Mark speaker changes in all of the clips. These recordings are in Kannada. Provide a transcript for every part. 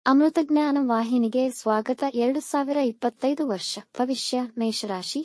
Speaker 1: ಅಮೃತಜ್ಞಾನ ವಾಹಿನಿಗೆ ಸ್ವಾಗತ. 2025 ವರ್ಷ ಭವಿಷ್ಯ ಮೇಷರಾಶಿ.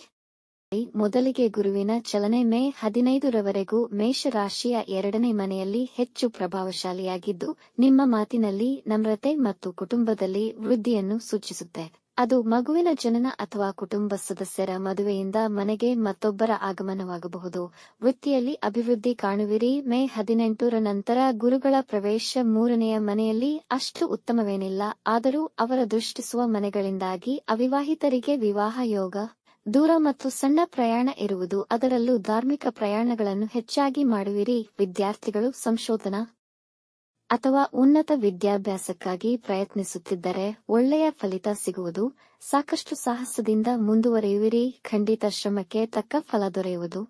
Speaker 1: ಮೊದಲಿಗೆ ಗುರುವಿನ ಚಲನೆ ಮೇ 15 ರವರೆಗೂ ಮೇಷರಾಶಿಯ 2ನೇ ಮನೆಯಲ್ಲಿ ಹೆಚ್ಚು ಪ್ರಭಾವಶಾಲಿಯಾಗಿದ್ದು, ನಿಮ್ಮ ಮಾತಿನಲ್ಲಿ ನಮ್ರತೆ ಮತ್ತು ಕುಟುಂಬದಲ್ಲಿ ವೃದ್ಧಿಯನ್ನು ಸೂಚಿಸುತ್ತೆ. ಅದು ಮಗುವಿನ ಜನನ ಅಥವಾ ಕುಟುಂಬ ಸದಸ್ಯರ ಮದುವೆಯಿಂದ ಮನೆಗೆ ಮತ್ತೊಬ್ಬರ ಆಗಮನವಾಗಬಹುದು. ವೃತ್ತಿಯಲ್ಲಿ ಅಭಿವೃದ್ಧಿ ಕಾಣುವಿರಿ. ಮೇ 18ರ ನಂತರ ಗುರುಗಳ ಪ್ರವೇಶ 3ನೇ ಮನೆಯಲ್ಲಿ ಅಷ್ಟು ಉತ್ತಮವೇನಿಲ್ಲ. ಆದರೂ ಅವರ ದೃಷ್ಟಿಸುವ ಮನೆಗಳಿಂದಾಗಿ ಅವಿವಾಹಿತರಿಗೆ ವಿವಾಹ ಯೋಗ, ದೂರ ಮತ್ತು ಸಣ್ಣ ಪ್ರಯಾಣ ಇರುವುದು, ಅದರಲ್ಲೂ ಧಾರ್ಮಿಕ ಪ್ರಯಾಣಗಳನ್ನು ಹೆಚ್ಚಾಗಿ ಮಾಡುವಿರಿ. ವಿದ್ಯಾರ್ಥಿಗಳು ಸಂಶೋಧನಾ ಅಥವಾ ಉನ್ನತ ವಿದ್ಯಾಭ್ಯಾಸಕ್ಕಾಗಿ ಪ್ರಯತ್ನಿಸುತ್ತಿದ್ದರೆ ಒಳ್ಳೆಯ ಫಲಿತ ಸಿಗುವುದು. ಸಾಕಷ್ಟು ಸಾಹಸದಿಂದ ಮುಂದುವರಿಯುವಿರಿ. ಖಂಡಿತ ಶ್ರಮಕ್ಕೆ ತಕ್ಕ ಫಲ ದೊರೆಯುವುದು.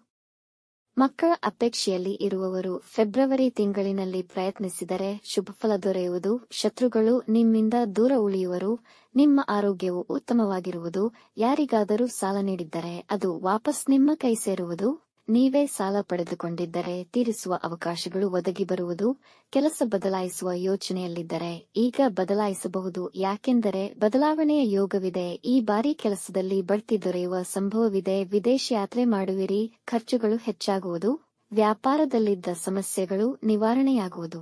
Speaker 1: ಮಕ್ಕಳ ಅಪೇಕ್ಷೆಯಲ್ಲಿ ಇರುವವರು ಫೆಬ್ರವರಿ ತಿಂಗಳಿನಲ್ಲಿ ಪ್ರಯತ್ನಿಸಿದರೆ ಶುಭಫಲ ದೊರೆಯುವುದು. ಶತ್ರುಗಳು ನಿಮ್ಮಿಂದ ದೂರ ಉಳಿಯುವರು. ನಿಮ್ಮ ಆರೋಗ್ಯವು ಉತ್ತಮವಾಗಿರುವುದು. ಯಾರಿಗಾದರೂ ಸಾಲ ನೀಡಿದ್ದರೆ ಅದು ವಾಪಸ್ ನಿಮ್ಮ ಕೈ ಸೇರುವುದು. ನೀವೇ ಸಾಲ ಪಡೆದುಕೊಂಡಿದ್ದರೆ ತೀರಿಸುವ ಅವಕಾಶಗಳು ಒದಗಿ ಬರುವುದು. ಕೆಲಸ ಬದಲಾಯಿಸುವ ಯೋಚನೆಯಲ್ಲಿದ್ದರೆ ಈಗ ಬದಲಾಯಿಸಬಹುದು, ಯಾಕೆಂದರೆ ಬದಲಾವಣೆಯ ಯೋಗವಿದೆ. ಈ ಬಾರಿ ಕೆಲಸದಲ್ಲಿ ಬಡ್ತಿ ದೊರೆಯುವ ಸಂಭವವಿದೆ. ವಿದೇಶ ಯಾತ್ರೆ ಮಾಡುವಿರಿ. ಖರ್ಚುಗಳು ಹೆಚ್ಚಾಗುವುದು. ವ್ಯಾಪಾರದಲ್ಲಿದ್ದ ಸಮಸ್ಯೆಗಳು ನಿವಾರಣೆಯಾಗುವುದು.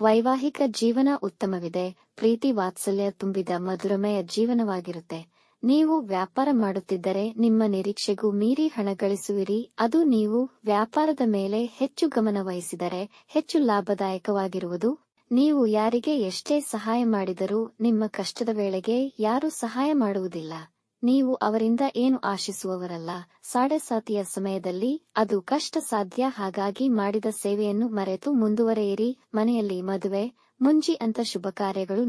Speaker 1: ವೈವಾಹಿಕ ಜೀವನ ಉತ್ತಮವಿದೆ. ಪ್ರೀತಿ ವಾತ್ಸಲ್ಯ ತುಂಬಿದ ಮಧುರಮಯ ಜೀವನವಾಗಿರುತ್ತೆ. ನೀವು ವ್ಯಾಪಾರ ಮಾಡುತ್ತಿದ್ದರೆ ನಿಮ್ಮ ನಿರೀಕ್ಷೆಗೂ ಮೀರಿ ಹಣ ಗಳಿಸುವಿರಿ. ಅದು ನೀವು ವ್ಯಾಪಾರದ ಮೇಲೆ ಹೆಚ್ಚು ಗಮನ ವಹಿಸಿದರೆ ಹೆಚ್ಚು ಲಾಭದಾಯಕವಾಗಿರುವುದು. ನೀವು ಯಾರಿಗೆ ಎಷ್ಟೇ ಸಹಾಯ ಮಾಡಿದರೂ ನಿಮ್ಮ ಕಷ್ಟದ ವೇಳೆಗೆ ಯಾರೂ ಸಹಾಯ ಮಾಡುವುದಿಲ್ಲ. ನೀವು ಅವರಿಂದ ಏನು ಆಶಿಸುವವರಲ್ಲ. ಸಾಡೆಸಾತಿಯ ಸಮಯದಲ್ಲಿ ಅದು ಕಷ್ಟ ಸಾಧ್ಯ. ಹಾಗಾಗಿ ಮಾಡಿದ ಸೇವೆಯನ್ನು ಮರೆತು ಮುಂದುವರೆಯಿರಿ. ಮನೆಯಲ್ಲಿ ಮದುವೆ, ಮುಂಜಿ ಅಂತ ಶುಭ ಕಾರ್ಯಗಳು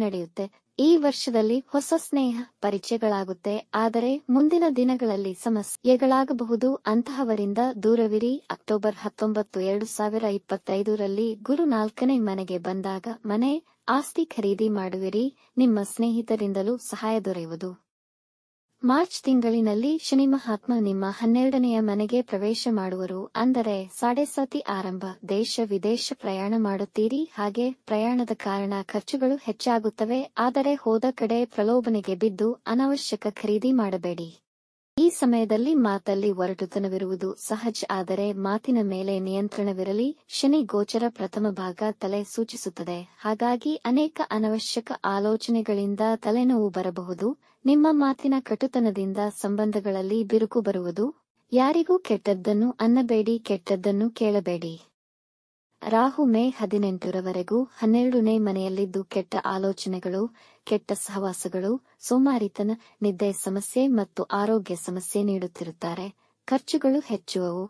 Speaker 1: ನಡೆಯುತ್ತೆ. ಈ ವರ್ಷದಲ್ಲಿ ಹೊಸ ಸ್ನೇಹ ಪರಿಚಯಗಳಾಗುತ್ತೆ. ಆದರೆ ಮುಂದಿನ ದಿನಗಳಲ್ಲಿ ಸಮಸ್ಯೆಗಳಾಗಬಹುದು. ಅಂತಹವರಿಂದ ದೂರವಿರಿ. ಅಕ್ಟೋಬರ್ 19, 2025ರಲ್ಲಿ ಗುರು 4ನೇ ಮನೆಗೆ ಬಂದಾಗ ಮನೆ, ಆಸ್ತಿ ಖರೀದಿ ಮಾಡುವಿರಿ. ನಿಮ್ಮ ಸ್ನೇಹಿತರಿಂದಲೂ ಸಹಾಯ ದೊರೆಯುವುದು. ಮಾರ್ಚ್ ತಿಂಗಳಿನಲ್ಲಿ ಶನಿ ಮಹಾತ್ಮ ನಿಮ್ಮ 12ನೇ ಮನೆಗೆ ಪ್ರವೇಶ ಮಾಡುವರು. ಅಂದರೆ ಸಾಡೆಸಾತಿ ಆರಂಭ. ದೇಶ ವಿದೇಶ ಪ್ರಯಾಣ ಮಾಡುತ್ತೀರಿ. ಹಾಗೆ ಪ್ರಯಾಣದ ಕಾರಣ ಖರ್ಚುಗಳು ಹೆಚ್ಚಾಗುತ್ತವೆ. ಆದರೆ ಹೋದ ಕಡೆ ಪ್ರಲೋಭನೆಗೆ ಬಿದ್ದು ಅನಾವಶ್ಯಕ ಖರೀದಿ ಮಾಡಬೇಡಿ. ಈ ಸಮಯದಲ್ಲಿ ಮಾತಲ್ಲಿ ಒರಟುತನವಿರುವುದು ಸಹಜ. ಆದರೆ ಮಾತಿನ ಮೇಲೆ ನಿಯಂತ್ರಣವಿರಲಿ. ಶನಿ ಗೋಚರ ಪ್ರಥಮ ಭಾಗ ತಲೆ ಸೂಚಿಸುತ್ತದೆ. ಹಾಗಾಗಿ ಅನೇಕ ಅನವಶ್ಯಕ ಆಲೋಚನೆಗಳಿಂದ ತಲೆನೋವು ಬರಬಹುದು. ನಿಮ್ಮ ಮಾತಿನ ಕಟುತನದಿಂದ ಸಂಬಂಧಗಳಲ್ಲಿ ಬಿರುಕು ಬರುವುದು. ಯಾರಿಗೂ ಕೆಟ್ಟದ್ದನ್ನು ಅನ್ನಬೇಡಿ, ಕೆಟ್ಟದ್ದನ್ನು ಕೇಳಬೇಡಿ. ರಾಹು ಮೇ 18ರವರೆಗೂ 12ನೇ ಮನೆಯಲ್ಲಿದ್ದು ಕೆಟ್ಟ ಆಲೋಚನೆಗಳು, ಕೆಟ್ಟ ಸಹವಾಸಗಳು, ಸೋಮಾರಿತನ, ನಿದ್ದೆ ಸಮಸ್ಯೆ ಮತ್ತು ಆರೋಗ್ಯ ಸಮಸ್ಯೆ ನೀಡುತ್ತಿರುತ್ತಾರೆ. ಖರ್ಚುಗಳು ಹೆಚ್ಚುವವು.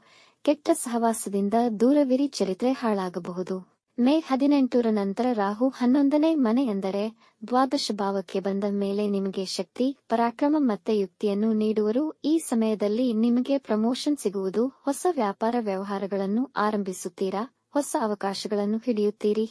Speaker 1: ಕೆಟ್ಟ ಸಹವಾಸದಿಂದ ದೂರವಿರಿ. ಚರಿತ್ರೆ ಹಾಳಾಗಬಹುದು. ಮೇ 18ರ ನಂತರ ರಾಹು 11ನೇ ಮನೆ ಎಂದರೆ ದ್ವಾದಶ ಭಾವಕ್ಕೆ ಬಂದ ಮೇಲೆ ನಿಮಗೆ ಶಕ್ತಿ, ಪರಾಕ್ರಮ ಮತ್ತೆ ಯುಕ್ತಿಯನ್ನು ನೀಡುವರು. ಈ ಸಮಯದಲ್ಲಿ ನಿಮಗೆ ಪ್ರಮೋಷನ್ ಸಿಗುವುದು. ಹೊಸ ವ್ಯಾಪಾರ ವ್ಯವಹಾರಗಳನ್ನು ಆರಂಭಿಸುತ್ತೀರಾ. ಹೊಸ ಅವಕಾಶಗಳನ್ನು ಹಿಡಿಯುತ್ತೀರಿ.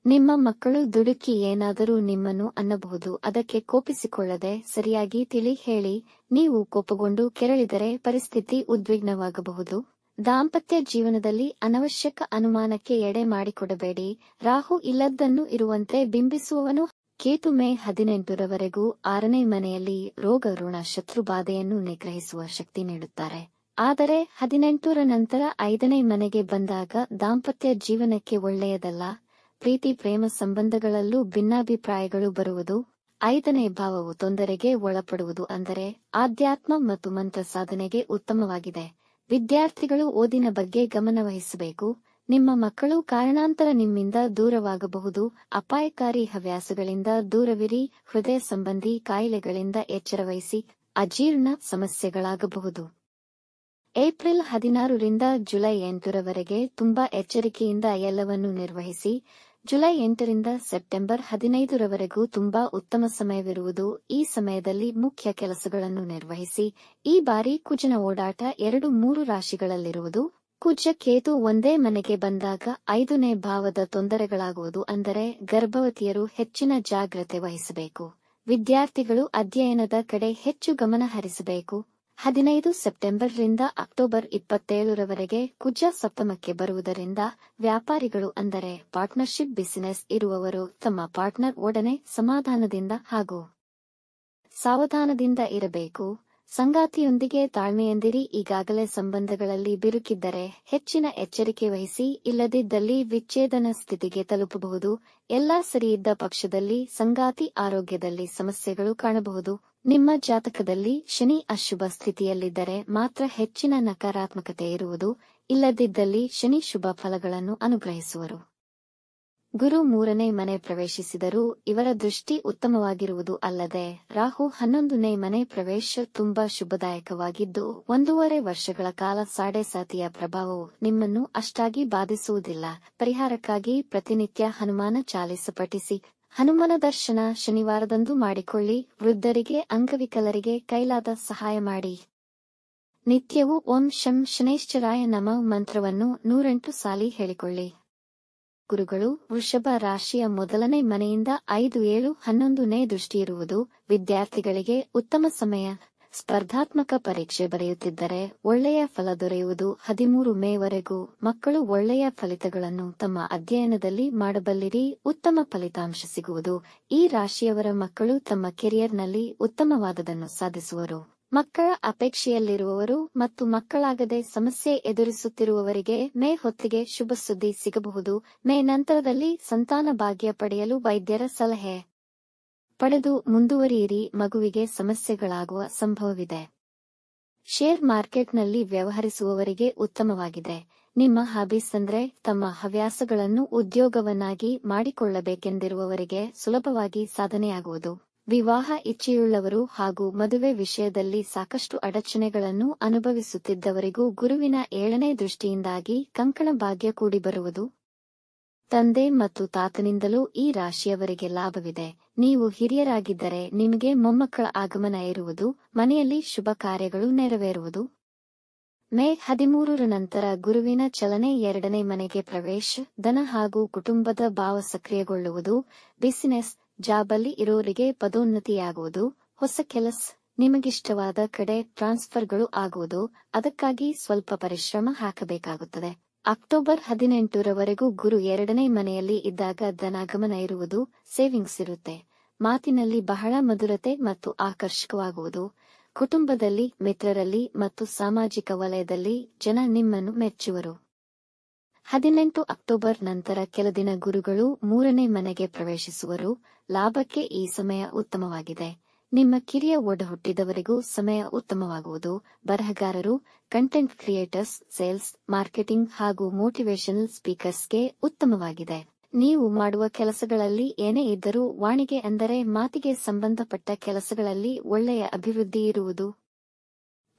Speaker 1: ನಿಮ್ಮ ಮಕ್ಕಳು ದುಡುಕಿ ಏನಾದರೂ ನಿಮ್ಮನ್ನು ಅನ್ನಬಹುದು. ಅದಕ್ಕೆ ಕೋಪಿಸಿಕೊಳ್ಳದೆ ಸರಿಯಾಗಿ ತಿಳಿ ಹೇಳಿ. ನೀವು ಕೋಪಗೊಂಡು ಕೆರಳಿದರೆ ಪರಿಸ್ಥಿತಿ ಉದ್ವಿಗ್ನವಾಗಬಹುದು. ದಾಂಪತ್ಯ ಜೀವನದಲ್ಲಿ ಅನವಶ್ಯಕ ಅನುಮಾನಕ್ಕೆ ಎಡೆ ಮಾಡಿಕೊಡಬೇಡಿ. ರಾಹು ಇಲ್ಲದ್ದನ್ನು ಇರುವಂತೆ ಬಿಂಬಿಸುವವನು. ಕೇತು ಮೇ 18ರವರೆಗೂ 6ನೇ ಮನೆಯಲ್ಲಿ ರೋಗ ಋಣ ಶತ್ರು ಬಾಧೆಯನ್ನು ನಿಗ್ರಹಿಸುವ ಶಕ್ತಿ ನೀಡುತ್ತಾರೆ. ಆದರೆ 18ರ ನಂತರ 5ನೇ ಮನೆಗೆ ಬಂದಾಗ ದಾಂಪತ್ಯ ಜೀವನಕ್ಕೆ ಒಳ್ಳೆಯದಲ್ಲ. ಪ್ರೀತಿ ಪ್ರೇಮ ಸಂಬಂಧಗಳಲ್ಲೂ ಭಿನ್ನಾಭಿಪ್ರಾಯಗಳು ಬರುವುದು. 5ನೇ ಭಾವವು ತೊಂದರೆಗೆ ಒಳಪಡುವುದು. ಅಂದರೆ ಆಧ್ಯಾತ್ಮ ಮತ್ತು ಮಂತ್ರ ಸಾಧನೆಗೆ ಉತ್ತಮವಾಗಿದೆ. ವಿದ್ಯಾರ್ಥಿಗಳು ಓದಿನ ಬಗ್ಗೆ ಗಮನವಹಿಸಬೇಕು. ನಿಮ್ಮ ಮಕ್ಕಳು ಕಾರಣಾಂತರ ನಿಮ್ಮಿಂದ ದೂರವಾಗಬಹುದು. ಅಪಾಯಕಾರಿ ಹವ್ಯಾಸಗಳಿಂದ ದೂರವಿರಿ. ಹೃದಯ ಸಂಬಂಧಿ ಕಾಯಿಲೆಗಳಿಂದ ಎಚ್ಚರವಹಿಸಿ. ಅಜೀರ್ಣ ಸಮಸ್ಯೆಗಳಾಗಬಹುದು. ಏಪ್ರಿಲ್ 16ರಿಂದ ಜುಲೈ 8ರವರೆಗೆ ತುಂಬಾ ಎಚ್ಚರಿಕೆಯಿಂದ ಎಲ್ಲವನ್ನೂ ನಿರ್ವಹಿಸಿ. ಜುಲೈ 8ರಿಂದ ಸೆಪ್ಟೆಂಬರ್ 15ರವರೆಗೂ ತುಂಬಾ ಉತ್ತಮ ಸಮಯವಿರುವುದು. ಈ ಸಮಯದಲ್ಲಿ ಮುಖ್ಯ ಕೆಲಸಗಳನ್ನು ನಿರ್ವಹಿಸಿ. ಈ ಬಾರಿ ಕುಜನ ಓಡಾಟ 2-3 ರಾಶಿಗಳಲ್ಲಿರುವುದು. ಕುಜ ಕೇತು ಒಂದೇ ಮನೆಗೆ ಬಂದಾಗ 5ನೇ ಭಾವದ ತೊಂದರೆಗಳಾಗುವುದು. ಅಂದರೆ ಗರ್ಭವತಿಯರು ಹೆಚ್ಚಿನ ಜಾಗ್ರತೆ ವಹಿಸಬೇಕು. ವಿದ್ಯಾರ್ಥಿಗಳು ಅಧ್ಯಯನದ ಕಡೆ ಹೆಚ್ಚು ಗಮನ ಹರಿಸಬೇಕು. 15 ಸೆಪ್ಟೆಂಬರ್ರಿಂದ ಅಕ್ಟೋಬರ್ 27ರವರೆಗೆ ಕುಜ ಸಪ್ತಮಕ್ಕೆ ಬರುವುದರಿಂದ ವ್ಯಾಪಾರಿಗಳು ಅಂದರೆ ಪಾರ್ಟ್ನರ್ಶಿಪ್ ಬಿಸಿನೆಸ್ ಇರುವವರು ತಮ್ಮ ಪಾರ್ಟ್ನರ್ ಒಡನೆ ಸಮಾಧಾನದಿಂದ ಹಾಗೂ ಸಾವಧಾನದಿಂದ ಇರಬೇಕು. ಸಂಗಾತಿಯೊಂದಿಗೆ ತಾಳ್ಮೆಯಿಂದಿರಿ. ಈಗಾಗಲೇ ಸಂಬಂಧಗಳಲ್ಲಿ ಬಿರುಕಿದ್ದರೆ ಹೆಚ್ಚಿನ ಎಚ್ಚರಿಕೆ ವಹಿಸಿ, ಇಲ್ಲದಿದ್ದಲ್ಲಿ ವಿಚ್ಛೇದನ ಸ್ಥಿತಿಗೆ ತಲುಪಬಹುದು. ಎಲ್ಲಾ ಸರಿಯಿದ್ದ ಪಕ್ಷದಲ್ಲಿ ಸಂಗಾತಿ ಆರೋಗ್ಯದಲ್ಲಿ ಸಮಸ್ಯೆಗಳು ಕಾಣಬಹುದು. ನಿಮ್ಮ ಜಾತಕದಲ್ಲಿ ಶನಿ ಅಶುಭ ಸ್ಥಿತಿಯಲ್ಲಿದ್ದರೆ ಮಾತ್ರ ಹೆಚ್ಚಿನ ನಕಾರಾತ್ಮಕತೆ ಇರುವುದು, ಇಲ್ಲದಿದ್ದಲ್ಲಿ ಶನಿ ಶುಭ ಫಲಗಳನ್ನು ಅನುಗ್ರಹಿಸುವರು. ಗುರು 3ನೇ ಮನೆ ಪ್ರವೇಶಿಸಿದರೂ ಇವರ ದೃಷ್ಟಿ ಉತ್ತಮವಾಗಿರುವುದು ಅಲ್ಲದೆ ರಾಹು 11ನೇ ಮನೆ ಪ್ರವೇಶ ತುಂಬಾ ಶುಭದಾಯಕವಾಗಿದ್ದು 1.5 ವರ್ಷಗಳ ಕಾಲ ಸಾಡೆ ಸಾತಿಯ ಪ್ರಭಾವವು ನಿಮ್ಮನ್ನು ಅಷ್ಟಾಗಿ ಬಾಧಿಸುವುದಿಲ್ಲ. ಪರಿಹಾರಕ್ಕಾಗಿ ಪ್ರತಿನಿತ್ಯ ಹನುಮಾನ ಚಾಲಿಸ ಪಠಿಸಿ. ಹನುಮನ ದರ್ಶನ ಶನಿವಾರದಂದು ಮಾಡಿಕೊಳ್ಳಿ. ವೃದ್ಧರಿಗೆ, ಅಂಗವಿಕಲರಿಗೆ ಕೈಲಾದ ಸಹಾಯ ಮಾಡಿ. ನಿತ್ಯವೂ ಓಂ ಶಂ ಶನೈಶ್ಚರಾಯ ನಮಃ ಮಂತ್ರವನ್ನು 108 ಸಾಲಿ ಹೇಳಿಕೊಳ್ಳಿ. ಗುರುಗಳು ವೃಷಭ ರಾಶಿಯ ಮೊದಲನೇ ಮನೆಯಿಂದ 5, 7, 11ನೇ ದೃಷ್ಟಿಯಿರುವುದು ವಿದ್ಯಾರ್ಥಿಗಳಿಗೆ ಉತ್ತಮ ಸಮಯ. ಸ್ಪರ್ಧಾತ್ಮಕ ಪರೀಕ್ಷೆ ಬರೆಯುತ್ತಿದ್ದರೆ ಒಳ್ಳೆಯ ಫಲ ದೊರೆಯುವುದು. 13 ಮೇವರೆಗೂ ಮಕ್ಕಳು ಒಳ್ಳೆಯ ಫಲಿತಗಳನ್ನು ತಮ್ಮ ಅಧ್ಯಯನದಲ್ಲಿ ಮಾಡಬಲ್ಲಿರಿ. ಉತ್ತಮ ಫಲಿತಾಂಶ ಸಿಗುವುದು. ಈ ರಾಶಿಯವರ ಮಕ್ಕಳು ತಮ್ಮ ಕೆರಿಯರ್ನಲ್ಲಿ ಉತ್ತಮವಾದದನ್ನು ಸಾಧಿಸುವರು. ಮಕ್ಕಳ ಅಪೇಕ್ಷೆಯಲ್ಲಿರುವವರು ಮತ್ತು ಮಕ್ಕಳಾಗದೆ ಸಮಸ್ಯೆ ಎದುರಿಸುತ್ತಿರುವವರಿಗೆ ಮೇ ಹೊತ್ತಿಗೆ ಶುಭ ಸುದ್ದಿ ಸಿಗಬಹುದು. ಮೇ ನಂತರದಲ್ಲಿ ಸಂತಾನ ಭಾಗ್ಯ ಪಡೆಯಲು ವೈದ್ಯರ ಸಲಹೆ ಪಡೆದು ಮುಂದುವರಿಯಿರಿ. ಮಗುವಿಗೆ ಸಮಸ್ಯೆಗಳಾಗುವ ಸಂಭವವಿದೆ. ಶೇರ್ ಮಾರ್ಕೆಟ್ನಲ್ಲಿ ವ್ಯವಹರಿಸುವವರಿಗೆ ಉತ್ತಮವಾಗಿದೆ. ನಿಮ್ಮ ಹಾಬೀಸ್ ಅಂದ್ರೆ ತಮ್ಮ ಹವ್ಯಾಸಗಳನ್ನು ಉದ್ಯೋಗವನ್ನಾಗಿ ಮಾಡಿಕೊಳ್ಳಬೇಕೆಂದಿರುವವರಿಗೆ ಸುಲಭವಾಗಿ ಸಾಧನೆಯಾಗುವುದು. ವಿವಾಹ ಇಚ್ಛೆಯುಳ್ಳವರು ಹಾಗೂ ಮದುವೆ ವಿಷಯದಲ್ಲಿ ಸಾಕಷ್ಟು ಅಡಚಣೆಗಳನ್ನು ಅನುಭವಿಸುತ್ತಿದ್ದವರಿಗೂ ಗುರುವಿನ 7ನೇ ದೃಷ್ಟಿಯಿಂದಾಗಿ ಕಂಕಣ ಭಾಗ್ಯ ಕೂಡಿಬರುವುದು. ತಂದೆ ಮತ್ತು ತಾತನಿಂದಲೂ ಈ ರಾಶಿಯವರಿಗೆ ಲಾಭವಿದೆ. ನೀವು ಹಿರಿಯರಾಗಿದ್ದರೆ ನಿಮಗೆ ಮೊಮ್ಮಕ್ಕಳ ಆಗಮನ ಇರುವುದು. ಮನೆಯಲ್ಲಿ ಶುಭ ಕಾರ್ಯಗಳು ನೆರವೇರುವುದು. ಮೇ 13ರ ನಂತರ ಗುರುವಿನ ಚಲನೆ 2ನೇ ಮನೆಗೆ ಪ್ರವೇಶ. ಧನ ಹಾಗೂ ಕುಟುಂಬದ ಭಾವ ಸಕ್ರಿಯಗೊಳ್ಳುವುದು. ಬಿಸಿನೆಸ್ ಜಾಬಲ್ಲಿ ಇರೋರಿಗೆ ಪದೋನ್ನತಿಯಾಗುವುದು. ಹೊಸ ಕೆಲಸ, ನಿಮಗಿಷ್ಟವಾದ ಕಡೆ ಟ್ರಾನ್ಸ್ಫರ್ಗಳು ಆಗುವುದು. ಅದಕ್ಕಾಗಿ ಸ್ವಲ್ಪ ಪರಿಶ್ರಮ ಹಾಕಬೇಕಾಗುತ್ತದೆ. ಅಕ್ಟೋಬರ್ 18ರವರೆಗೂ ಗುರು 2ನೇ ಮನೆಯಲ್ಲಿ ಇದ್ದಾಗ ಧನಾಗಮನ ಇರುವುದು. ಸೇವಿಂಗ್ಸ್ ಇರುತ್ತೆ. ಮಾತಿನಲ್ಲಿ ಬಹಳ ಮಧುರತೆ ಮತ್ತು ಆಕರ್ಷಕವಾಗುವುದು. ಕುಟುಂಬದಲ್ಲಿ, ಮಿತ್ರರಲ್ಲಿ ಮತ್ತು ಸಾಮಾಜಿಕ ವಲಯದಲ್ಲಿ ಜನ ನಿಮ್ಮನ್ನು ಮೆಚ್ಚುವರು. 18 ಅಕ್ಟೋಬರ್ ನಂತರ ಕೆಲ ದಿನ ಗುರುಗಳು 3ನೇ ಮನೆಗೆ ಪ್ರವೇಶಿಸುವರು. ಲಾಭಕ್ಕೆ ಈ ಸಮಯ ಉತ್ತಮವಾಗಿದೆ. ನಿಮ್ಮ ಕಿರಿಯ ಒಡಹುಟ್ಟಿದವರಿಗೂ ಸಮಯ ಉತ್ತಮವಾಗುವುದು. ಬರಹಗಾರರು, ಕಂಟೆಂಟ್ ಕ್ರಿಯೇಟರ್ಸ್, ಸೇಲ್ಸ್, ಮಾರ್ಕೆಟಿಂಗ್ ಹಾಗೂ ಮೋಟಿವೇಶನಲ್ ಸ್ಪೀಕರ್ಸ್ಗೆ ಉತ್ತಮವಾಗಿದೆ. ನೀವು ಮಾಡುವ ಕೆಲಸಗಳಲ್ಲಿ ಏನೇ ಇದ್ದರೂ ವಾಣಿಗೆ ಅಂದರೆ ಮಾತಿಗೆ ಸಂಬಂಧಪಟ್ಟ ಕೆಲಸಗಳಲ್ಲಿ ಒಳ್ಳೆಯ ಅಭಿವೃದ್ಧಿ ಇರುವುದು.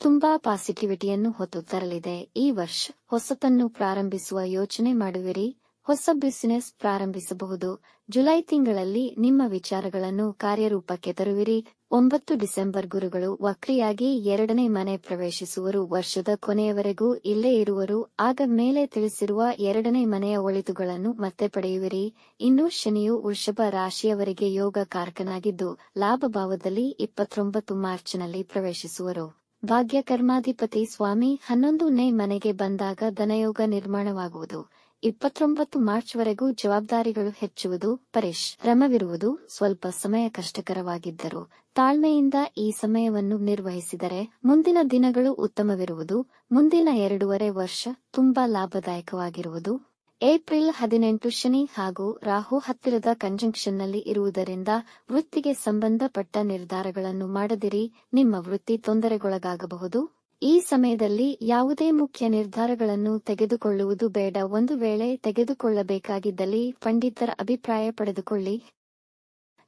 Speaker 1: ತುಂಬಾ ಪಾಸಿಟಿವಿಟಿಯನ್ನು ಹೊತ್ತು ತರಲಿದೆ. ಈ ವರ್ಷ ಹೊಸತನ್ನು ಪ್ರಾರಂಭಿಸುವ ಯೋಚನೆ ಮಾಡುವಿರಿ. ಹೊಸ ಬಿಸಿನೆಸ್ ಪ್ರಾರಂಭಿಸಬಹುದು. ಜುಲೈ ತಿಂಗಳಲ್ಲಿ ನಿಮ್ಮ ವಿಚಾರಗಳನ್ನು ಕಾರ್ಯರೂಪಕ್ಕೆ ತರುವಿರಿ. 9 ಡಿಸೆಂಬರ್ ಗುರುಗಳು ವಕ್ರಿಯಾಗಿ 2ನೇ ಮನೆ ಪ್ರವೇಶಿಸುವರು. ವರ್ಷದ ಕೊನೆಯವರೆಗೂ ಇಲ್ಲೇ ಇರುವರು. ಆಗ ಮೇಲೆ ತಿಳಿಸಿರುವ 2ನೇ ಮನೆಯ ಒಳಿತುಗಳನ್ನು ಮತ್ತೆ ಪಡೆಯುವಿರಿ. ಇನ್ನು ಶನಿಯು ವೃಷಭ ರಾಶಿಯವರಿಗೆ ಯೋಗ ಕಾರಕನಾಗಿದ್ದು ಲಾಭ ಭಾವದಲ್ಲಿ 29 ಮಾರ್ಚ್ನಲ್ಲಿ ಪ್ರವೇಶಿಸುವರು. ಭಾಗ್ಯ ಕರ್ಮಾಧಿಪತಿ ಸ್ವಾಮಿ 11ನೇ ಮನೆಗೆ ಬಂದಾಗ ಧನಯೋಗ ನಿರ್ಮಾಣವಾಗುವುದು. 29 ಮಾರ್ಚ್ವರೆಗೂ ಜವಾಬ್ದಾರಿಗಳು ಹೆಚ್ಚುವುದು. ಪರಿಶ್ರಮವಿರುವುದು. ಸ್ವಲ್ಪ ಸಮಯ ಕಷ್ಟಕರವಾಗಿದ್ದರೂ ತಾಳ್ಮೆಯಿಂದ ಈ ಸಮಯವನ್ನು ನಿರ್ವಹಿಸಿದರೆ ಮುಂದಿನ ದಿನಗಳು ಉತ್ತಮವಿರುವುದು. ಮುಂದಿನ 2.5 ವರ್ಷ ತುಂಬಾ ಲಾಭದಾಯಕವಾಗಿರುವುದು. ಏಪ್ರಿಲ್ 18 ಶನಿ ಹಾಗೂ ರಾಹು ಹತ್ತಿರದ ಕಂಜಂಕ್ಷನ್ನಲ್ಲಿ ಇರುವುದರಿಂದ ವೃತ್ತಿಗೆ ಸಂಬಂಧಪಟ್ಟ ನಿರ್ಧಾರಗಳನ್ನು ಮಾಡದಿರಿ. ನಿಮ್ಮ ವೃತ್ತಿ ತೊಂದರೆಗೊಳಗಾಗಬಹುದು. ಈ ಸಮಯದಲ್ಲಿ ಯಾವುದೇ ಮುಖ್ಯ ನಿರ್ಧಾರಗಳನ್ನು ತೆಗೆದುಕೊಳ್ಳುವುದು ಬೇಡ. ಒಂದು ವೇಳೆ ತೆಗೆದುಕೊಳ್ಳಬೇಕಾಗಿದ್ದಲ್ಲಿ ಪಂಡಿತರ ಅಭಿಪ್ರಾಯ ಪಡೆದುಕೊಳ್ಳಿ.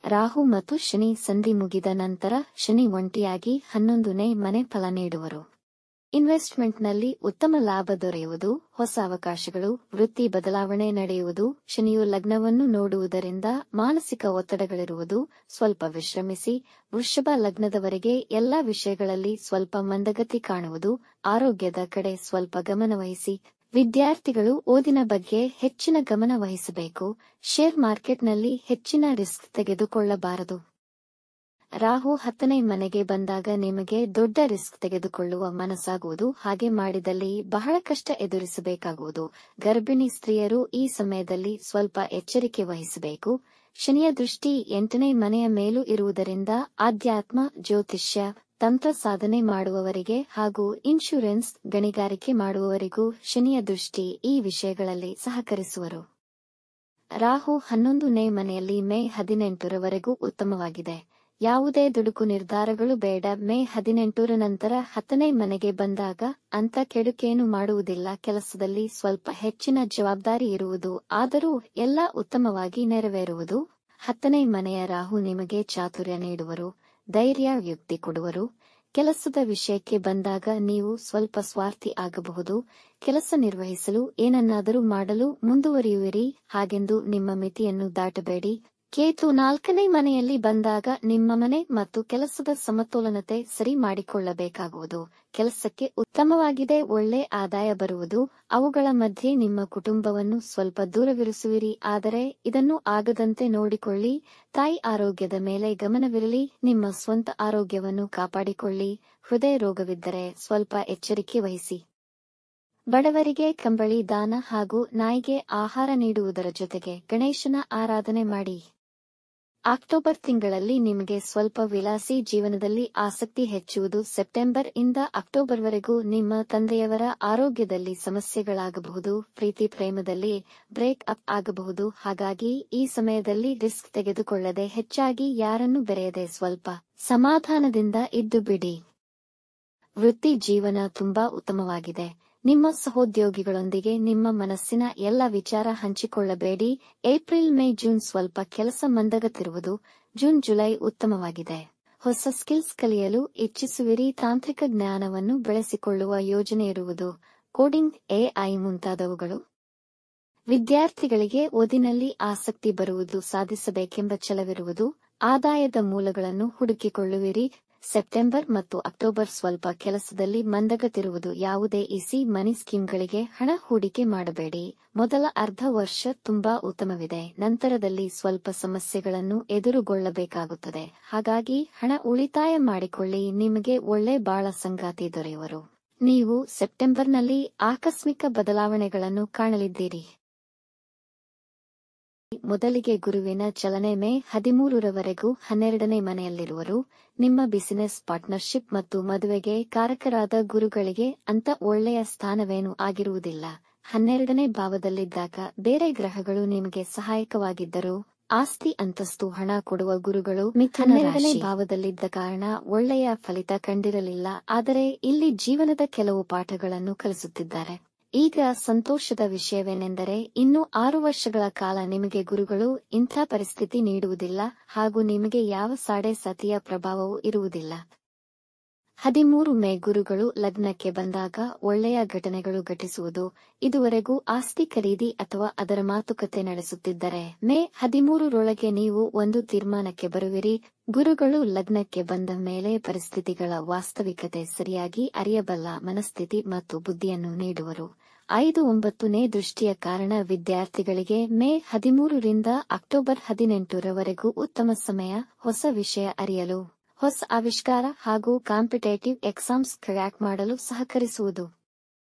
Speaker 1: ರಾಹು ಮತ್ತು ಶನಿ ಸಂಧಿ ಮುಗಿದ ನಂತರ ಶನಿ ಒಂಟಿಯಾಗಿ 11ನೇ ಮನೆ ಫಲ ನೀಡುವರು. ಇನ್ವೆಸ್ಟ್ಮೆಂಟ್ನಲ್ಲಿ ಉತ್ತಮ ಲಾಭ ದೊರೆಯುವುದು. ಹೊಸ ಅವಕಾಶಗಳು, ವೃತ್ತಿ ಬದಲಾವಣೆ ನಡೆಯುವುದು. ಶನಿಯು ಲಗ್ನವನ್ನು ನೋಡುವುದರಿಂದ ಮಾನಸಿಕ ಒತ್ತಡಗಳಿರುವುದು. ಸ್ವಲ್ಪ ವಿಶ್ರಮಿಸಿ. ವೃಷಭ ಲಗ್ನದವರೆಗೆ ಎಲ್ಲಾ ವಿಷಯಗಳಲ್ಲಿ ಸ್ವಲ್ಪ ಮಂದಗತಿ ಕಾಣುವುದು. ಆರೋಗ್ಯದ ಕಡೆ ಸ್ವಲ್ಪ ಗಮನವಹಿಸಿ. ವಿದ್ಯಾರ್ಥಿಗಳು ಓದಿನ ಬಗ್ಗೆ ಹೆಚ್ಚಿನ ಗಮನ ವಹಿಸಬೇಕು. ಶೇರ್ ಮಾರ್ಕೆಟ್ನಲ್ಲಿ ಹೆಚ್ಚಿನ ರಿಸ್ಕ್ ತೆಗೆದುಕೊಳ್ಳಬಾರದು. ರಾಹು 10ನೇ ಮನೆಗೆ ಬಂದಾಗ ನಿಮಗೆ ದೊಡ್ಡ ರಿಸ್ಕ್ ತೆಗೆದುಕೊಳ್ಳುವ ಮನಸ್ಸಾಗುವುದು. ಹಾಗೆ ಮಾಡಿದಲ್ಲಿ ಬಹಳ ಕಷ್ಟ ಎದುರಿಸಬೇಕಾಗುವುದು. ಗರ್ಭಿಣಿ ಸ್ತ್ರೀಯರು ಈ ಸಮಯದಲ್ಲಿ ಸ್ವಲ್ಪ ಎಚ್ಚರಿಕೆ ವಹಿಸಬೇಕು. ಶನಿಯ ದೃಷ್ಟಿ 8ನೇ ಮನೆಯ ಮೇಲೂ ಇರುವುದರಿಂದ ಆಧ್ಯಾತ್ಮ, ಜ್ಯೋತಿಷ್ಯ, ತಂತ್ರ ಸಾಧನೆ ಮಾಡುವವರಿಗೆ ಹಾಗೂ ಇನ್ಶೂರೆನ್ಸ್, ಗಣಿಗಾರಿಕೆ ಮಾಡುವವರಿಗೂ ಶನಿಯ ದೃಷ್ಟಿ ಈ ವಿಷಯಗಳಲ್ಲಿ ಸಹಕರಿಸುವರು. ರಾಹು 11ನೇ ಮನೆಯಲ್ಲಿ ಮೇ 18ರವರೆಗೂ ಉತ್ತಮವಾಗಿದೆ. ಯಾವುದೇ ದುಡುಕು ನಿರ್ಧಾರಗಳು ಬೇಡ. ಮೇ 18ರ ನಂತರ 10ನೇ ಮನೆಗೆ ಬಂದಾಗ ಅಂತ ಕೆಡುಕೇನು ಮಾಡುವುದಿಲ್ಲ. ಕೆಲಸದಲ್ಲಿ ಸ್ವಲ್ಪ ಹೆಚ್ಚಿನ ಜವಾಬ್ದಾರಿ ಇರುವುದು, ಆದರೂ ಎಲ್ಲ ಉತ್ತಮವಾಗಿ ನೆರವೇರುವುದು. 10ನೇ ಮನೆಯ ರಾಹು ನಿಮಗೆ ಚಾತುರ್ಯ ನೀಡುವರು, ಧೈರ್ಯ, ಯುಕ್ತಿ ಕೊಡುವರು. ಕೆಲಸದ ವಿಷಯಕ್ಕೆ ಬಂದಾಗ ನೀವು ಸ್ವಲ್ಪ ಸ್ವಾರ್ಥಿ ಆಗಬಹುದು. ಕೆಲಸ ನಿರ್ವಹಿಸಲು ಏನನ್ನಾದರೂ ಮಾಡಲು ಮುಂದುವರಿಯುವಿರಿ. ಹಾಗೆಂದು ನಿಮ್ಮ ಮಿತಿಯನ್ನು ದಾಟಬೇಡಿ. ಕೇತು 4ನೇ ಮನೆಯಲ್ಲಿ ಬಂದಾಗ ನಿಮ್ಮ ಮನೆ ಮತ್ತು ಕೆಲಸದ ಸಮತೋಲನತೆ ಸರಿ ಮಾಡಿಕೊಳ್ಳಬೇಕಾಗುವುದು. ಕೆಲಸಕ್ಕೆ ಉತ್ತಮವಾಗಿದೆ, ಒಳ್ಳೆ ಆದಾಯ ಬರುವುದು. ಅವುಗಳ ಮಧ್ಯೆ ನಿಮ್ಮ ಕುಟುಂಬವನ್ನು ಸ್ವಲ್ಪ ದೂರವಿರಿಸುವಿರಿ. ಆದರೆ ಇದನ್ನು ಆಗದಂತೆ ನೋಡಿಕೊಳ್ಳಿ. ತಾಯಿ ಆರೋಗ್ಯದ ಮೇಲೆ ಗಮನವಿರಲಿ. ನಿಮ್ಮ ಸ್ವಂತ ಆರೋಗ್ಯವನ್ನು ಕಾಪಾಡಿಕೊಳ್ಳಿ. ಹೃದಯ ರೋಗವಿದ್ದರೆ ಸ್ವಲ್ಪ ಎಚ್ಚರಿಕೆ ವಹಿಸಿ. ಬಡವರಿಗೆ ಕಂಬಳಿ ದಾನ ಹಾಗೂ ನಾಯಿಗೆ ಆಹಾರ ನೀಡುವುದರ ಜೊತೆಗೆ ಗಣೇಶನ ಆರಾಧನೆ ಮಾಡಿ. ಅಕ್ಟೋಬರ್ ತಿಂಗಳಲ್ಲಿ ನಿಮಗೆ ಸ್ವಲ್ಪ ವಿಲಾಸಿ ಜೀವನದಲ್ಲಿ ಆಸಕ್ತಿ ಹೆಚ್ಚುವುದು. ಸೆಪ್ಟೆಂಬರ್ ಇಂದ ಅಕ್ಟೋಬರ್ವರೆಗೂ ನಿಮ್ಮ ತಂದೆಯವರ ಆರೋಗ್ಯದಲ್ಲಿ ಸಮಸ್ಯೆಗಳಾಗಬಹುದು. ಪ್ರೀತಿ ಪ್ರೇಮದಲ್ಲಿ ಬ್ರೇಕ್ ಅಪ್ ಆಗಬಹುದು. ಹಾಗಾಗಿ ಈ ಸಮಯದಲ್ಲಿ ರಿಸ್ಕ್ ತೆಗೆದುಕೊಳ್ಳದೆ, ಹೆಚ್ಚಾಗಿ ಯಾರನ್ನು ಬೆರೆಯದೆ ಸ್ವಲ್ಪ ಸಮಾಧಾನದಿಂದ ಇದ್ದು ಬಿಡಿ. ವೃತ್ತಿ ಜೀವನ ತುಂಬಾ ಉತ್ತಮವಾಗಿದೆ. ನಿಮ್ಮ ಸಹೋದ್ಯೋಗಿಗಳೊಂದಿಗೆ ನಿಮ್ಮ ಮನಸ್ಸಿನ ಎಲ್ಲ ವಿಚಾರ ಹಂಚಿಕೊಳ್ಳಬೇಡಿ. ಏಪ್ರಿಲ್, ಮೇ, ಜೂನ್ ಸ್ವಲ್ಪ ಕೆಲಸ ಮಂದಗತಿರುವುದು. ಜೂನ್, ಜುಲೈ ಉತ್ತಮವಾಗಿದೆ. ಹೊಸ ಸ್ಕಿಲ್ಸ್ ಕಲಿಯಲು ಇಚ್ಛಿಸುವಿರಿ. ತಾಂತ್ರಿಕ ಜ್ಞಾನವನ್ನು ಬೆಳೆಸಿಕೊಳ್ಳುವ ಯೋಜನೆ ಇರುವುದು. ಕೋಡಿಂಗ್, ಎಐ ಮುಂತಾದವುಗಳು. ವಿದ್ಯಾರ್ಥಿಗಳಿಗೆ ಓದಿನಲ್ಲಿ ಆಸಕ್ತಿ ಬರುವುದು. ಸಾಧಿಸಬೇಕೆಂಬ ಛಲವಿರುವುದು. ಆದಾಯದ ಮೂಲಗಳನ್ನು ಹುಡುಕಿಕೊಳ್ಳುವಿರಿ. ಸೆಪ್ಟೆಂಬರ್ ಮತ್ತು ಅಕ್ಟೋಬರ್ ಸ್ವಲ್ಪ ಕೆಲಸದಲ್ಲಿ ಮಂದಗತಿರುವುದು. ಯಾವುದೇ ಇಸಿ ಮನಿ ಸ್ಕೀಮ್ಗಳಿಗೆ ಹಣ ಹೂಡಿಕೆ ಮಾಡಬೇಡಿ. ಮೊದಲ ಅರ್ಧ ವರ್ಷ ತುಂಬಾ ಉತ್ತಮವಿದೆ. ನಂತರದಲ್ಲಿ ಸ್ವಲ್ಪ ಸಮಸ್ಯೆಗಳನ್ನು ಎದುರುಗೊಳ್ಳಬೇಕಾಗುತ್ತದೆ. ಹಾಗಾಗಿ ಹಣ ಉಳಿತಾಯ ಮಾಡಿಕೊಳ್ಳಿ. ನಿಮಗೆ ಒಳ್ಳೆ ಬಾಳ ಸಂಗಾತಿ ದೊರೆಯುವರು. ನೀವು ಸೆಪ್ಟೆಂಬರ್ನಲ್ಲಿ ಆಕಸ್ಮಿಕ ಬದಲಾವಣೆಗಳನ್ನು ಕಾಣಲಿದ್ದೀರಿ. ಮೊದಲಿಗೆ ಗುರುವಿನ ಚಲನೆ ಮೇ 13ರವರೆಗೂ 12ನೇ ಮನೆಯಲ್ಲಿರುವರು. ನಿಮ್ಮ ಬಿಸಿನೆಸ್, ಪಾರ್ಟ್ನರ್ಶಿಪ್ ಮತ್ತು ಮದುವೆಗೆ ಕಾರಕರಾದ ಗುರುಗಳಿಗೆ ಅಂತ ಒಳ್ಳೆಯ ಸ್ಥಾನವೇನೂ ಆಗಿರುವುದಿಲ್ಲ. 12ನೇ ಭಾವದಲ್ಲಿದ್ದಾಗ ಬೇರೆ ಗ್ರಹಗಳು ನಿಮಗೆ ಸಹಾಯಕವಾಗಿದ್ದರೂ ಆಸ್ತಿ, ಅಂತಸ್ತು, ಹಣ ಕೊಡುವ ಗುರುಗಳು 12ನೇ ಭಾವದಲ್ಲಿದ್ದ ಕಾರಣ ಒಳ್ಳೆಯ ಫಲಿತ ಕಂಡಿರಲಿಲ್ಲ. ಆದರೆ ಇಲ್ಲಿ ಜೀವನದ ಕೆಲವು ಪಾಠಗಳನ್ನು ಕಲಿಸುತ್ತಿದ್ದಾರೆ. ಈಗ ಸಂತೋಷದ ವಿಷಯವೇನೆಂದರೆ ಇನ್ನು 6 ವರ್ಷಗಳ ಕಾಲ ನಿಮಗೆ ಗುರುಗಳು ಇಂಥ ಪರಿಸ್ಥಿತಿ ನೀಡುವುದಿಲ್ಲ ಹಾಗೂ ನಿಮಗೆ ಯಾವ ಸಾಡೆ ಸತಿಯ ಪ್ರಭಾವವೂ ಇರುವುದಿಲ್ಲ. 13 ಮೇ ಗುರುಗಳು ಲಗ್ನಕ್ಕೆ ಬಂದಾಗ ಒಳ್ಳೆಯ ಘಟನೆಗಳು ಘಟಿಸುವುದು. ಇದುವರೆಗೂ ಆಸ್ತಿ ಖರೀದಿ ಅಥವಾ ಅದರ ಮಾತುಕತೆ ನಡೆಸುತ್ತಿದ್ದರೆ ಮೇ 13ರೊಳಗೆ ನೀವು ಒಂದು ತೀರ್ಮಾನಕ್ಕೆ ಬರುವಿರಿ. ಗುರುಗಳು ಲಗ್ನಕ್ಕೆ ಬಂದ ಮೇಲೆ ಪರಿಸ್ಥಿತಿಗಳ ವಾಸ್ತವಿಕತೆ ಸರಿಯಾಗಿ ಅರಿಯಬಲ್ಲ ಮನಸ್ಥಿತಿ ಮತ್ತು ಬುದ್ಧಿಯನ್ನು ನೀಡುವರು. 5-9ನೇ ದೃಷ್ಟಿಯ ಕಾರಣ ವಿದ್ಯಾರ್ಥಿಗಳಿಗೆ ಮೇ 13ರಿಂದ ಅಕ್ಟೋಬರ್ 18ರವರೆಗೂ ಉತ್ತಮ ಸಮಯ. ಹೊಸ ವಿಷಯ ಅರಿಯಲು, ಹೊಸ ಆವಿಷ್ಕಾರ ಹಾಗೂ ಕಾಂಪಿಟೇಟಿವ್ ಎಕ್ಸಾಮ್ಸ್ ಕ್ರ್ಯಾಕ್ ಮಾಡಲು ಸಹಕರಿಸುವುದು.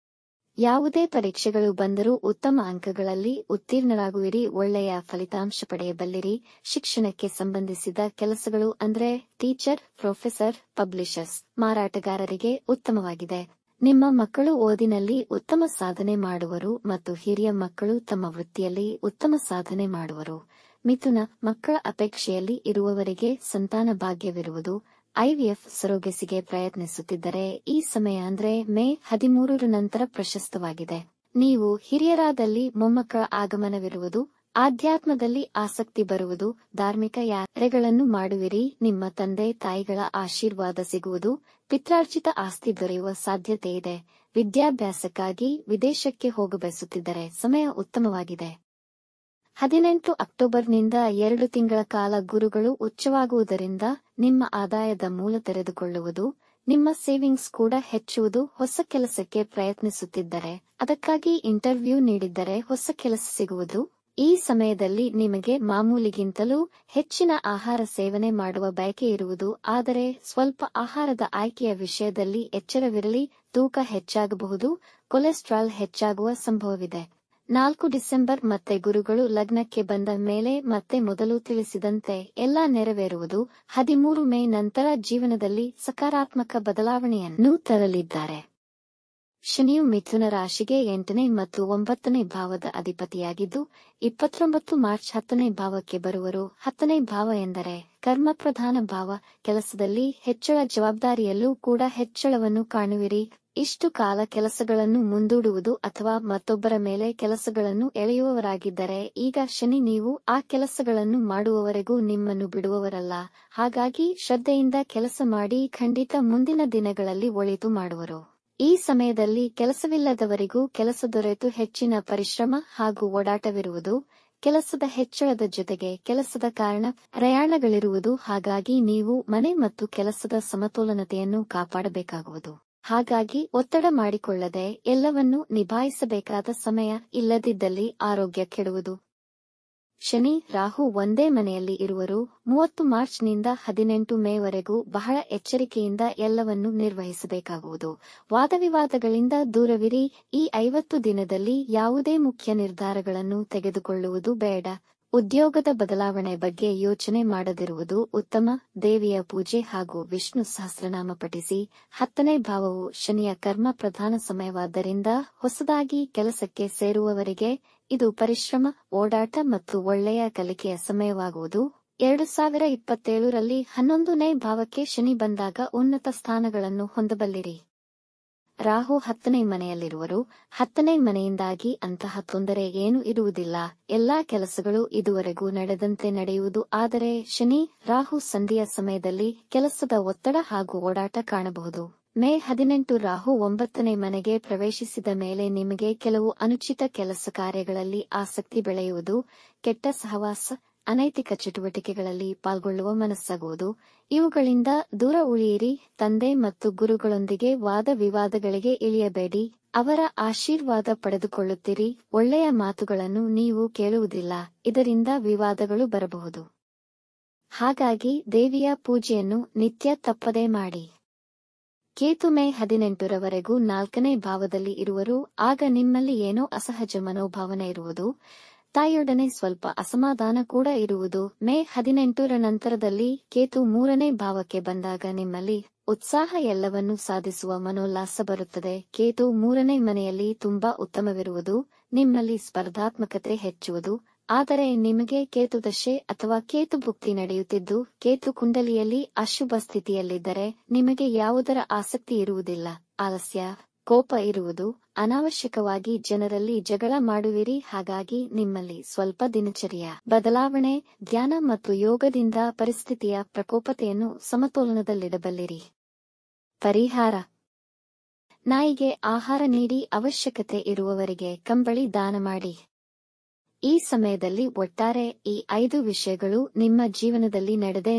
Speaker 1: ಯಾವುದೇ ಪರೀಕ್ಷೆಗಳು ಬಂದರೂ ಉತ್ತಮ ಅಂಕಗಳಲ್ಲಿ ಉತ್ತೀರ್ಣರಾಗುವಿರಿ. ಒಳ್ಳೆಯ ಫಲಿತಾಂಶ ಪಡೆಯಬಲ್ಲಿರಿ. ಶಿಕ್ಷಣಕ್ಕೆ ಸಂಬಂಧಿಸಿದ ಕೆಲಸಗಳು ಅಂದ್ರೆ ಟೀಚರ್, ಪ್ರೊಫೆಸರ್, ಪಬ್ಲಿಷರ್ಸ್, ಮಾರಾಟಗಾರರಿಗೆ ಉತ್ತಮವಾಗಿದೆ. ನಿಮ್ಮ ಮಕ್ಕಳು ಓದಿನಲ್ಲಿ ಉತ್ತಮ ಸಾಧನೆ ಮಾಡುವರು ಮತ್ತು ಹಿರಿಯ ಮಕ್ಕಳು ತಮ್ಮ ವೃತ್ತಿಯಲ್ಲಿ ಉತ್ತಮ ಸಾಧನೆ ಮಾಡುವರು. ಮಿಥುನ, ಮಕ್ಕಳ ಅಪೇಕ್ಷೆಯಲ್ಲಿ ಇರುವವರಿಗೆ ಸಂತಾನ ಭಾಗ್ಯವಿರುವುದು. ಐವಿಎಫ್, ಸರೋಗೆಸಿಗೆ ಪ್ರಯತ್ನಿಸುತ್ತಿದ್ದರೆ ಈ ಸಮಯ ಅಂದ್ರೆ ಮೇ 13ರ ನಂತರ ಪ್ರಶಸ್ತವಾಗಿದೆ. ನೀವು ಹಿರಿಯರಾದಲ್ಲಿ ಮೊಮ್ಮಕ್ಕಳ ಆಗಮನವಿರುವುದು. ಆಧ್ಯಾತ್ಮದಲ್ಲಿ ಆಸಕ್ತಿ ಬರುವುದು. ಧಾರ್ಮಿಕ ಯಾತ್ರೆಗಳನ್ನು ಮಾಡುವಿರಿ. ನಿಮ್ಮ ತಂದೆ ತಾಯಿಗಳ ಆಶೀರ್ವಾದ ಸಿಗುವುದು. ಪಿತ್ರಾರ್ಜಿತ ಆಸ್ತಿ ದೊರೆಯುವ ಸಾಧ್ಯತೆ ಇದೆ. ವಿದ್ಯಾಭ್ಯಾಸಕ್ಕಾಗಿ ವಿದೇಶಕ್ಕೆ ಹೋಗಬಯಸುತ್ತಿದ್ದರೆ ಸಮಯ ಉತ್ತಮವಾಗಿದೆ. 18 ಅಕ್ಟೋಬರ್ನಿಂದ 2 ತಿಂಗಳ ಕಾಲ ಗುರುಗಳು ಉಚ್ಚವಾಗುವುದರಿಂದ ನಿಮ್ಮ ಆದಾಯದ ಮೂಲ ತೆರೆದುಕೊಳ್ಳುವುದು. ನಿಮ್ಮ ಸೇವಿಂಗ್ಸ್ ಕೂಡ ಹೆಚ್ಚುವುದು. ಹೊಸ ಕೆಲಸಕ್ಕೆ ಪ್ರಯತ್ನಿಸುತ್ತಿದ್ದರೆ, ಅದಕ್ಕಾಗಿ ಇಂಟರ್ವ್ಯೂ ನೀಡಿದ್ದರೆ ಹೊಸ ಕೆಲಸ ಸಿಗುವುದು. ಈ ಸಮಯದಲ್ಲಿ ನಿಮಗೆ ಮಾಮೂಲಿಗಿಂತಲೂ ಹೆಚ್ಚಿನ ಆಹಾರ ಸೇವನೆ ಮಾಡುವ ಬಯಕೆ ಇರುವುದು, ಆದರೆ ಸ್ವಲ್ಪ ಆಹಾರದ ಆಯ್ಕೆಯ ವಿಷಯದಲ್ಲಿ ಎಚ್ಚರವಿರಲಿ. ತೂಕ ಹೆಚ್ಚಾಗಬಹುದು, ಕೊಲೆಸ್ಟ್ರಾಲ್ ಹೆಚ್ಚಾಗುವ ಸಂಭವವಿದೆ. 4 ಡಿಸೆಂಬರ್ ಮತ್ತೆ ಗುರುಗಳು ಲಗ್ನಕ್ಕೆ ಬಂದ ಮೇಲೆ ಮತ್ತೆ ಮೊದಲು ತಿಳಿಸಿದಂತೆ ಎಲ್ಲ ನೆರವೇರುವುದು. 13 ಮೇ ನಂತರ ಜೀವನದಲ್ಲಿ ಸಕಾರಾತ್ಮಕ ಬದಲಾವಣೆಯನ್ನು ತರಲಿದ್ದಾರೆ. ಶನಿಯು ಮಿಥುನ ರಾಶಿಗೆ 8ನೇ ಮತ್ತು 9ನೇ ಭಾವದ ಅಧಿಪತಿಯಾಗಿದ್ದು 29 ಮಾರ್ಚ್ 10ನೇ ಭಾವಕ್ಕೆ ಬರುವರು. 10ನೇ ಭಾವ ಎಂದರೆ ಕರ್ಮಪ್ರಧಾನ ಭಾವ. ಕೆಲಸದಲ್ಲಿ ಹೆಚ್ಚಳ, ಜವಾಬ್ದಾರಿಯಲ್ಲೂ ಕೂಡ ಹೆಚ್ಚಳವನ್ನು ಕಾಣುವಿರಿ. ಇಷ್ಟು ಕಾಲ ಕೆಲಸಗಳನ್ನು ಮುಂದೂಡುವುದು ಅಥವಾ ಮತ್ತೊಬ್ಬರ ಮೇಲೆ ಕೆಲಸಗಳನ್ನು ಎಳೆಯುವವರಾಗಿದ್ದರೆ ಈಗ ಶನಿ ನೀವು ಆ ಕೆಲಸಗಳನ್ನು ಮಾಡುವವರೆಗೂ ನಿಮ್ಮನ್ನು ಬಿಡುವವರಲ್ಲ. ಹಾಗಾಗಿ ಶ್ರದ್ಧೆಯಿಂದ ಕೆಲಸ ಮಾಡಿ, ಖಂಡಿತ ಮುಂದಿನ ದಿನಗಳಲ್ಲಿ ಒಳಿತು ಮಾಡುವರು. ಈ ಸಮಯದಲ್ಲಿ ಕೆಲಸವಿಲ್ಲದವರಿಗೂ ಕೆಲಸ ದೊರೆತು ಹೆಚ್ಚಿನ ಪರಿಶ್ರಮ ಹಾಗೂ ಓಡಾಟವಿರುವುದು. ಕೆಲಸದ ಹೆಚ್ಚಳದ ಜೊತೆಗೆ ಕೆಲಸದ ಕಾರಣ ಪ್ರಯಾಣಗಳಿರುವುದು. ಹಾಗಾಗಿ ನೀವು ಮನೆ ಮತ್ತು ಕೆಲಸದ ಸಮತೋಲನತೆಯನ್ನು ಕಾಪಾಡಬೇಕಾಗುವುದು. ಹಾಗಾಗಿ ಒತ್ತಡ ಮಾಡಿಕೊಳ್ಳದೆ ಎಲ್ಲವನ್ನೂ ನಿಭಾಯಿಸಬೇಕಾದ ಸಮಯ. ಇಲ್ಲದಿದ್ದಲ್ಲಿ ಆರೋಗ್ಯ ಕೆಡುವುದು. ಶನಿ, ರಾಹು ಒಂದೇ ಮನೆಯಲ್ಲಿ ಇರುವರು. 30 ಮಾರ್ಚ್ನಿಂದ 18 ಮೇವರೆಗೂ ಬಹಳ ಎಚ್ಚರಿಕೆಯಿಂದ ಎಲ್ಲವನ್ನೂ ನಿರ್ವಹಿಸಬೇಕಾಗುವುದು. ವಾದವಿವಾದಗಳಿಂದ ದೂರವಿರಿ. ಈ 50 ದಿನದಲ್ಲಿ ಯಾವುದೇ ಮುಖ್ಯ ನಿರ್ಧಾರಗಳನ್ನು ತೆಗೆದುಕೊಳ್ಳುವುದು ಬೇಡ. ಉದ್ಯೋಗದ ಬದಲಾವಣೆ ಬಗ್ಗೆ ಯೋಚನೆ ಮಾಡದಿರುವುದು ಉತ್ತಮ. ದೇವಿಯ ಪೂಜೆ ಹಾಗೂ ವಿಷ್ಣು ಸಹಸ್ರನಾಮ ಪಠಿಸಿ. 10ನೇ ಭಾವವು ಶನಿಯ ಕರ್ಮ ಪ್ರಧಾನ ಸಮಯವಾದ್ದರಿಂದ ಹೊಸದಾಗಿ ಕೆಲಸಕ್ಕೆ ಸೇರುವವರಿಗೆ ಇದು ಪರಿಶ್ರಮ, ಓಡಾಟ ಮತ್ತು ಒಳ್ಳೆಯ ಕಲಿಕೆಯ ಸಮಯವಾಗುವುದು. 2027ರಲ್ಲಿ 11ನೇ ಭಾವಕ್ಕೆ ಶನಿ ಬಂದಾಗ ಉನ್ನತ ಸ್ಥಾನಗಳನ್ನು ಹೊಂದಬಲ್ಲಿರಿ. ರಾಹು 10ನೇ ಮನೆಯಲ್ಲಿರುವರು. 10ನೇ ಮನೆಯಿಂದಾಗಿ ಅಂತಹ ತೊಂದರೆ ಏನೂ ಇರುವುದಿಲ್ಲ. ಎಲ್ಲಾ ಕೆಲಸಗಳು ಇದುವರೆಗೂ ನಡೆದಂತೆ ನಡೆಯುವುದು. ಆದರೆ ಶನಿ, ರಾಹು ಸಂಧಿಯ ಸಮಯದಲ್ಲಿ ಕೆಲಸದ ಒತ್ತಡ ಹಾಗೂ ಓಡಾಟ ಕಾಣಬಹುದು. ಮೇ 18 ರಾಹು 9ನೇ ಮನೆಗೆ ಪ್ರವೇಶಿಸಿದ ಮೇಲೆ ನಿಮಗೆ ಕೆಲವು ಅನುಚಿತ ಕೆಲಸ ಕಾರ್ಯಗಳಲ್ಲಿ ಆಸಕ್ತಿ ಬೆಳೆಯುವುದು. ಕೆಟ್ಟ ಸಹವಾಸ, ಅನೈತಿಕ ಚಟುವಟಿಕೆಗಳಲ್ಲಿ ಪಾಲ್ಗೊಳ್ಳುವ ಮನಸ್ಸಾಗುವುದು. ಇವುಗಳಿಂದ ದೂರ ಉಳಿಯಿರಿ. ತಂದೆ ಮತ್ತು ಗುರುಗಳೊಂದಿಗೆ ವಾದ ವಿವಾದಗಳಿಗೆ ಇಳಿಯಬೇಡಿ. ಅವರ ಆಶೀರ್ವಾದ ಪಡೆದುಕೊಳ್ಳುತ್ತೀರಿ. ಒಳ್ಳೆಯ ಮಾತುಗಳನ್ನು ನೀವು ಕೇಳುವುದಿಲ್ಲ. ಇದರಿಂದ ವಿವಾದಗಳು ಬರಬಹುದು. ಹಾಗಾಗಿ ದೇವಿಯ ಪೂಜೆಯನ್ನು ನಿತ್ಯ ತಪ್ಪದೇ ಮಾಡಿ. ಕೇತು ಮೇ 18ರವರೆಗೂ 4ನೇ ಭಾವದಲ್ಲಿ ಇರುವರು. ಆಗ ನಿಮ್ಮಲ್ಲಿ ಏನೋ ಅಸಹಜ ಮನೋಭಾವನೆ ಇರುವುದು. ತಾಯಿಯೊಡನೆ ಸ್ವಲ್ಪ ಅಸಮಾಧಾನ ಕೂಡ ಇರುವುದು. ಮೇ 18ರ ನಂತರದಲ್ಲಿ ಕೇತು 3ನೇ ಭಾವಕ್ಕೆ ಬಂದಾಗ ನಿಮ್ಮಲ್ಲಿ ಉತ್ಸಾಹ, ಎಲ್ಲವನ್ನೂ ಸಾಧಿಸುವ ಮನೋಲ್ಲಾಸ ಬರುತ್ತದೆ. ಕೇತು 3ನೇ ಮನೆಯಲ್ಲಿ ತುಂಬಾ ಉತ್ತಮವಿರುವುದು. ನಿಮ್ಮಲ್ಲಿ ಸ್ಪರ್ಧಾತ್ಮಕತೆ ಹೆಚ್ಚುವುದು. ಆದರೆ ನಿಮಗೆ ಕೇತು ದಶೆ ಅಥವಾ ಕೇತು ಭುಕ್ತಿ ನಡೆಯುತ್ತಿದ್ದು ಕೇತು ಕುಂಡಲಿಯಲ್ಲಿ ಅಶುಭ ಸ್ಥಿತಿಯಲ್ಲಿದ್ದರೆ ನಿಮಗೆ ಯಾವುದರ ಆಸಕ್ತಿ ಇರುವುದಿಲ್ಲ. ಆಲಸ್ಯ, ಕೋಪ ಇರುವುದು. ಅನಾವಶ್ಯಕವಾಗಿ ಜನರಲ್ಲಿ ಜಗಳ ಮಾಡುವಿರಿ. ಹಾಗಾಗಿ ನಿಮ್ಮಲ್ಲಿ ಸ್ವಲ್ಪ ದಿನಚರಿಯ ಬದಲಾವಣೆ, ಧ್ಯಾನ ಮತ್ತು ಯೋಗದಿಂದ ಪರಿಸ್ಥಿತಿಯ ಪ್ರಕೋಪತೆಯನ್ನು ಸಮತೋಲನದಲ್ಲಿಡಬಲ್ಲಿರಿ. ಪರಿಹಾರ: ನಾಯಿಗೆ ಆಹಾರ ನೀಡಿ. ಅವಶ್ಯಕತೆ ಇರುವವರಿಗೆ ಕಂಬಳಿ ದಾನ ಮಾಡಿ. ಈ ಸಮಯದಲ್ಲಿ ಒಟ್ಟಾರೆ ಈ 5 ವಿಷಯಗಳು ನಿಮ್ಮ ಜೀವನದಲ್ಲಿ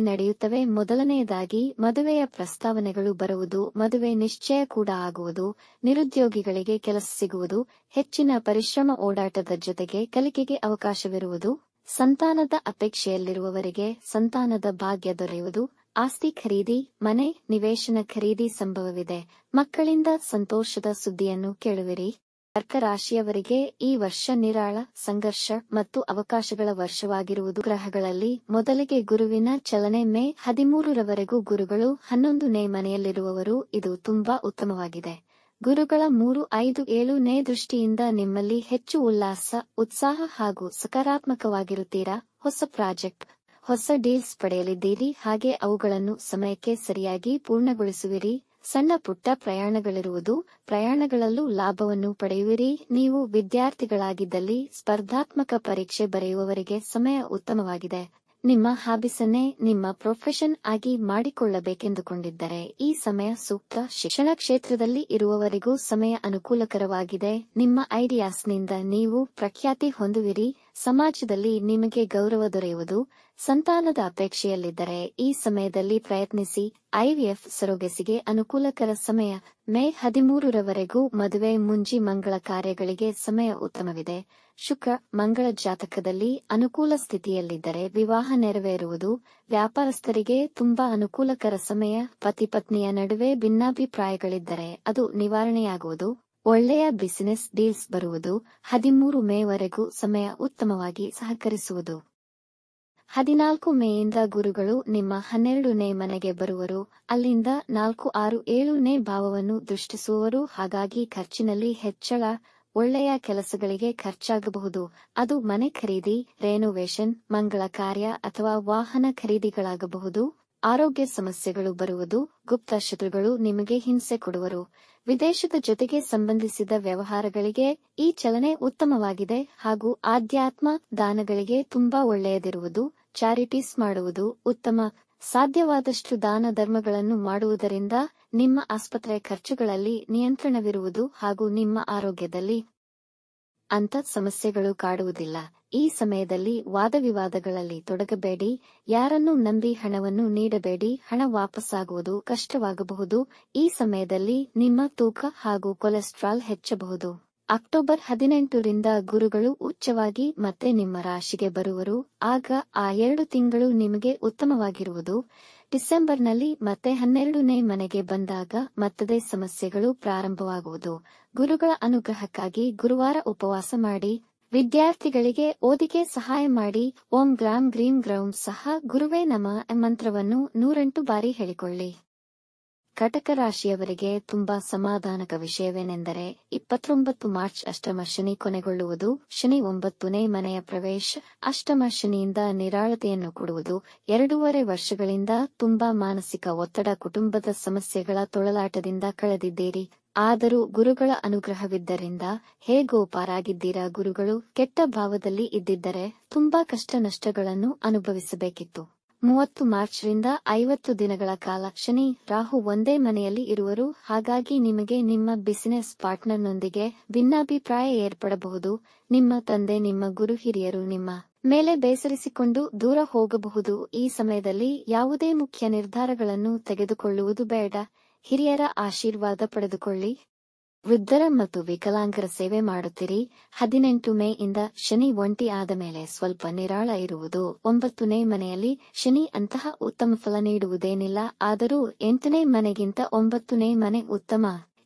Speaker 1: ನಡೆಯುತ್ತವೆ. ಮೊದಲನೆಯದಾಗಿ ಮದುವೆಯ ಪ್ರಸ್ತಾವನೆಗಳು ಬರುವುದು. ಮದುವೆ ನಿಶ್ಚಯ ಕೂಡ ಆಗುವುದು. ನಿರುದ್ಯೋಗಿಗಳಿಗೆ ಕೆಲಸ ಸಿಗುವುದು. ಹೆಚ್ಚಿನ ಪರಿಶ್ರಮ, ಓಡಾಟದ ಜೊತೆಗೆ ಕಲಿಕೆಗೆ ಅವಕಾಶವಿರುವುದು. ಸಂತಾನದ ಅಪೇಕ್ಷೆಯಲ್ಲಿರುವವರಿಗೆ ಸಂತಾನದ ಭಾಗ್ಯ ದೊರೆಯುವುದು. ಆಸ್ತಿ ಖರೀದಿ, ಮನೆ, ನಿವೇಶನ ಖರೀದಿ ಸಂಭವವಿದೆ. ಮಕ್ಕಳಿಂದ ಸಂತೋಷದ ಸುದ್ದಿಯನ್ನು ಕೇಳುವಿರಿ. ಕರ್ಕ ರಾಶಿಯವರಿಗೆ ಈ ವರ್ಷ ನಿರಾಳ, ಸಂಘರ್ಷ ಮತ್ತು ಅವಕಾಶಗಳ ವರ್ಷವಾಗಿರುವುದು. ಗ್ರಹಗಳಲ್ಲಿ ಮೊದಲಿಗೆ ಗುರುವಿನ ಚಲನೆ. ಮೇ 13ರವರೆಗೂ ಗುರುಗಳು 11ನೇ ಮನೆಯಲ್ಲಿರುವವರು. ಇದು ತುಂಬಾ ಉತ್ತಮವಾಗಿದೆ. ಗುರುಗಳ 3, 5, 7ನೇ ದೃಷ್ಟಿಯಿಂದ ನಿಮ್ಮಲ್ಲಿ ಹೆಚ್ಚು ಉಲ್ಲಾಸ, ಉತ್ಸಾಹ ಹಾಗೂ ಸಕಾರಾತ್ಮಕವಾಗಿರುತ್ತೀರಾ. ಹೊಸ ಪ್ರಾಜೆಕ್ಟ್, ಹೊಸ ಡೀಲ್ಸ್ ಪಡೆಯಲಿದ್ದೀರಿ. ಹಾಗೆ ಅವುಗಳನ್ನು ಸಮಯಕ್ಕೆ ಸರಿಯಾಗಿ ಪೂರ್ಣಗೊಳಿಸುವಿರಿ. ಸಣ್ಣ ಪುಟ್ಟ ಪ್ರಯಾಣಗಳಿರುವುದು. ಪ್ರಯಾಣಗಳಲ್ಲೂ ಲಾಭವನ್ನು ಪಡೆಯುವಿರಿ. ನೀವು ವಿದ್ಯಾರ್ಥಿಗಳಾಗಿದ್ದಲ್ಲಿ ಸ್ಪರ್ಧಾತ್ಮಕ ಪರೀಕ್ಷೆ ಬರೆಯುವವರಿಗೆ ಸಮಯ ಉತ್ತಮವಾಗಿದೆ. ನಿಮ್ಮ ಹಾಬಿಸನ್ನೇ ನಿಮ್ಮ ಪ್ರೊಫೆಷನ್ ಆಗಿ ಮಾಡಿಕೊಳ್ಳಬೇಕೆಂದುಕೊಂಡಿದ್ದರೆ ಈ ಸಮಯ ಸೂಕ್ತ. ಶಿಕ್ಷಣ ಕ್ಷೇತ್ರದಲ್ಲಿ ಇರುವವರಿಗೂ ಸಮಯ ಅನುಕೂಲಕರವಾಗಿದೆ. ನಿಮ್ಮ ಐಡಿಯಾಸ್ನಿಂದ ನೀವು ಪ್ರಖ್ಯಾತಿ ಹೊಂದುವಿರಿ. ಸಮಾಜದಲ್ಲಿ ನಿಮಗೆ ಗೌರವ ದೊರೆಯುವುದು. ಸಂತಾನದ ಅಪೇಕ್ಷೆಯಲ್ಲಿದ್ದರೆ ಈ ಸಮಯದಲ್ಲಿ ಪ್ರಯತ್ನಿಸಿ. ಐವಿಎಫ್ ಸರೋಗೆಸಿಗೆ ಅನುಕೂಲಕರ ಸಮಯ. ಮೇ 13ರವರೆಗೂ ಮದುವೆ ಮುಂಜಿ ಮಂಗಳ ಕಾರ್ಯಗಳಿಗೆ ಸಮಯ ಉತ್ತಮವಿದೆ. ಶುಕ್ರ ಮಂಗಳ ಜಾತಕದಲ್ಲಿ ಅನುಕೂಲ ಸ್ಥಿತಿಯಲ್ಲಿದ್ದರೆ ವಿವಾಹ ನೆರವೇರುವುದು. ವ್ಯಾಪಾರಸ್ಥರಿಗೆ ತುಂಬಾ ಅನುಕೂಲಕರ ಸಮಯ. ಪತಿ ಪತ್ನಿಯ ನಡುವೆ ಭಿನ್ನಾಭಿಪ್ರಾಯಗಳಿದ್ದರೆ ಅದು ನಿವಾರಣೆಯಾಗುವುದು. ಒಳ್ಳೆಯ ಬಿಸಿನೆಸ್ ಡೀಲ್ಸ್ ಬರುವುದು. 13 ಮೇವರೆಗೂ ಸಮಯ ಉತ್ತಮವಾಗಿ ಸಹಕರಿಸುವುದು. 14 ಮೇಯಿಂದ ಗುರುಗಳು ನಿಮ್ಮ 12ನೇ ಮನೆಗೆ ಬರುವರು. ಅಲ್ಲಿಂದ 4, 6, 7ನೇ ಭಾವವನ್ನು ದೃಷ್ಟಿಸುವವರು. ಹಾಗಾಗಿ ಖರ್ಚಿನಲ್ಲಿ ಹೆಚ್ಚಳ. ಒಳ್ಳೆಯ ಕೆಲಸಗಳಿಗೆ ಖರ್ಚಾಗಬಹುದು. ಅದು ಮನೆ ಖರೀದಿ, ರೆನೋವೇಷನ್, ಮಂಗಳ ಕಾರ್ಯ ಅಥವಾ ವಾಹನ ಖರೀದಿಗಳಾಗಬಹುದು. ಆರೋಗ್ಯ ಸಮಸ್ಯೆಗಳು ಬರುವುದು. ಗುಪ್ತ ಶತ್ರುಗಳು ನಿಮಗೆ ಹಿಂಸೆ ಕೊಡುವರು. ವಿದೇಶದ ಜೊತೆಗೆ ಸಂಬಂಧಿಸಿದ ವ್ಯವಹಾರಗಳಿಗೆ ಈ ಚಲನೆ ಉತ್ತಮವಾಗಿದೆ ಹಾಗೂ ಆಧ್ಯಾತ್ಮ ದಾನಗಳಿಗೆ ತುಂಬಾ ಒಳ್ಳೆಯದಿರುವುದು. ಚಾರಿಟೀಸ್ ಮಾಡುವುದು ಉತ್ತಮ. ಸಾಧ್ಯವಾದಷ್ಟು ದಾನ ಧರ್ಮಗಳನ್ನು ಮಾಡುವುದರಿಂದ ನಿಮ್ಮ ಆಸ್ಪತ್ರೆ ಖರ್ಚುಗಳಲ್ಲಿ ನಿಯಂತ್ರಣವಿರುವುದು ಹಾಗೂ ನಿಮ್ಮ ಆರೋಗ್ಯದಲ್ಲಿ ಅಂಥ ಸಮಸ್ಯೆಗಳು ಕಾಡುವುದಿಲ್ಲ. ಈ ಸಮಯದಲ್ಲಿ ವಾದವಿವಾದಗಳಲ್ಲಿ ತೊಡಗಬೇಡಿ. ಯಾರನ್ನೂ ನಂಬಿ ಹಣವನ್ನು ನೀಡಬೇಡಿ. ಹಣ ವಾಪಸ್ಸಾಗುವುದು ಕಷ್ಟವಾಗಬಹುದು. ಈ ಸಮಯದಲ್ಲಿ ನಿಮ್ಮ ತೂಕ ಹಾಗೂ ಕೊಲೆಸ್ಟ್ರಾಲ್ ಹೆಚ್ಚಬಹುದು. ಅಕ್ಟೋಬರ್ 18ರಿಂದ ಗುರುಗಳು ಉಚ್ಚವಾಗಿ ಮತ್ತೆ ನಿಮ್ಮ ರಾಶಿಗೆ ಬರುವರು. ಆಗ ಆ 2 ತಿಂಗಳು ನಿಮಗೆ ಉತ್ತಮವಾಗಿರುವುದು. ಡಿಸೆಂಬರ್ನಲ್ಲಿ ಮತ್ತೆ 12ನೇ ಮನೆಗೆ ಬಂದಾಗ ಮತ್ತದೇ ಸಮಸ್ಯೆಗಳು ಪ್ರಾರಂಭವಾಗುವುದು. ಗುರುಗಳ ಅನುಗ್ರಹಕ್ಕಾಗಿ ಗುರುವಾರ ಉಪವಾಸ ಮಾಡಿ. ವಿದ್ಯಾರ್ಥಿಗಳಿಗೆ ಓದಿಗೆ ಸಹಾಯ ಮಾಡಿ. ಓಂ ಗ್ರಾಂ ಗ್ರೀಂ ಗ್ರೌಂ ಸಹ ಗುರುವೇ ನಮಃ ಮಂತ್ರವನ್ನು 108 ಬಾರಿ ಹೇಳಿಕೊಳ್ಳಿ. ಕಟಕ ರಾಶಿಯವರಿಗೆ ತುಂಬಾ ಸಮಾಧಾನಕ ವಿಷಯವೇನೆಂದರೆ 29 ಮಾರ್ಚ್ ಅಷ್ಟಮ ಶನಿ ಕೊನೆಗೊಳ್ಳುವುದು. ಶನಿ 9ನೇ ಮನೆಯ ಪ್ರವೇಶ. ಅಷ್ಟಮ ಶನಿಯಿಂದ ನಿರಾಳತೆಯನ್ನು ಕೊಡುವುದು. 2.5 ವರ್ಷಗಳಿಂದ ತುಂಬಾ ಮಾನಸಿಕ ಒತ್ತಡ, ಕುಟುಂಬದ ಸಮಸ್ಯೆಗಳ ತೊಳಲಾಟದಿಂದ ಕಳೆದಿದ್ದೀರಿ. ಆದರೂ ಗುರುಗಳ ಅನುಗ್ರಹವಿದ್ದರಿಂದ ಹೇಗೋ ಪಾರಾಗಿದ್ದೀರಾ. ಗುರುಗಳು ಕೆಟ್ಟ ಭಾವದಲ್ಲಿ ಇದ್ದಿದ್ದರೆ ತುಂಬಾ ಕಷ್ಟ ನಷ್ಟಗಳನ್ನು ಅನುಭವಿಸಬೇಕಿತ್ತು. 30 ಮಾರ್ಚ್ರಿಂದ 50 ದಿನಗಳ ಕಾಲ ಶನಿ ರಾಹು ಒಂದೇ ಮನೆಯಲ್ಲಿ ಇರುವರು. ಹಾಗಾಗಿ ನಿಮಗೆ ನಿಮ್ಮ ಬಿಸಿನೆಸ್ ಪಾರ್ಟ್ನರ್ನೊಂದಿಗೆ ಭಿನ್ನಾಭಿಪ್ರಾಯ ಏರ್ಪಡಬಹುದು. ನಿಮ್ಮ ತಂದೆ, ನಿಮ್ಮ ಗುರು ಹಿರಿಯರು ನಿಮ್ಮ ಮೇಲೆ ಬೇಸರಿಸಿಕೊಂಡು ದೂರ ಹೋಗಬಹುದು. ಈ ಸಮಯದಲ್ಲಿ ಯಾವುದೇ ಮುಖ್ಯ ನಿರ್ಧಾರಗಳನ್ನು ತೆಗೆದುಕೊಳ್ಳುವುದು ಬೇಡ. ಹಿರಿಯರ ಆಶೀರ್ವಾದ ಪಡೆದುಕೊಳ್ಳಿ. ವೃದ್ಧರ ಮತ್ತು ವಿಕಲಾಂಗರ ಸೇವೆ ಮಾಡುತ್ತೀರಿ. 18 ಮೇ ಇಂದ ಶನಿ ಒಂಟಿ ಆದ ಮೇಲೆ ಸ್ವಲ್ಪ ನಿರಾಳ ಇರುವುದು. 9ನೇ ಮನೆಯಲ್ಲಿ ಶನಿ ಅಂತಹ ಉತ್ತಮ ಫಲ ನೀಡುವುದೇನಿಲ್ಲ. ಆದರೂ 8ನೇ ಮನೆಗಿಂತ 9ನೇ ಮನೆ ಉತ್ತಮ.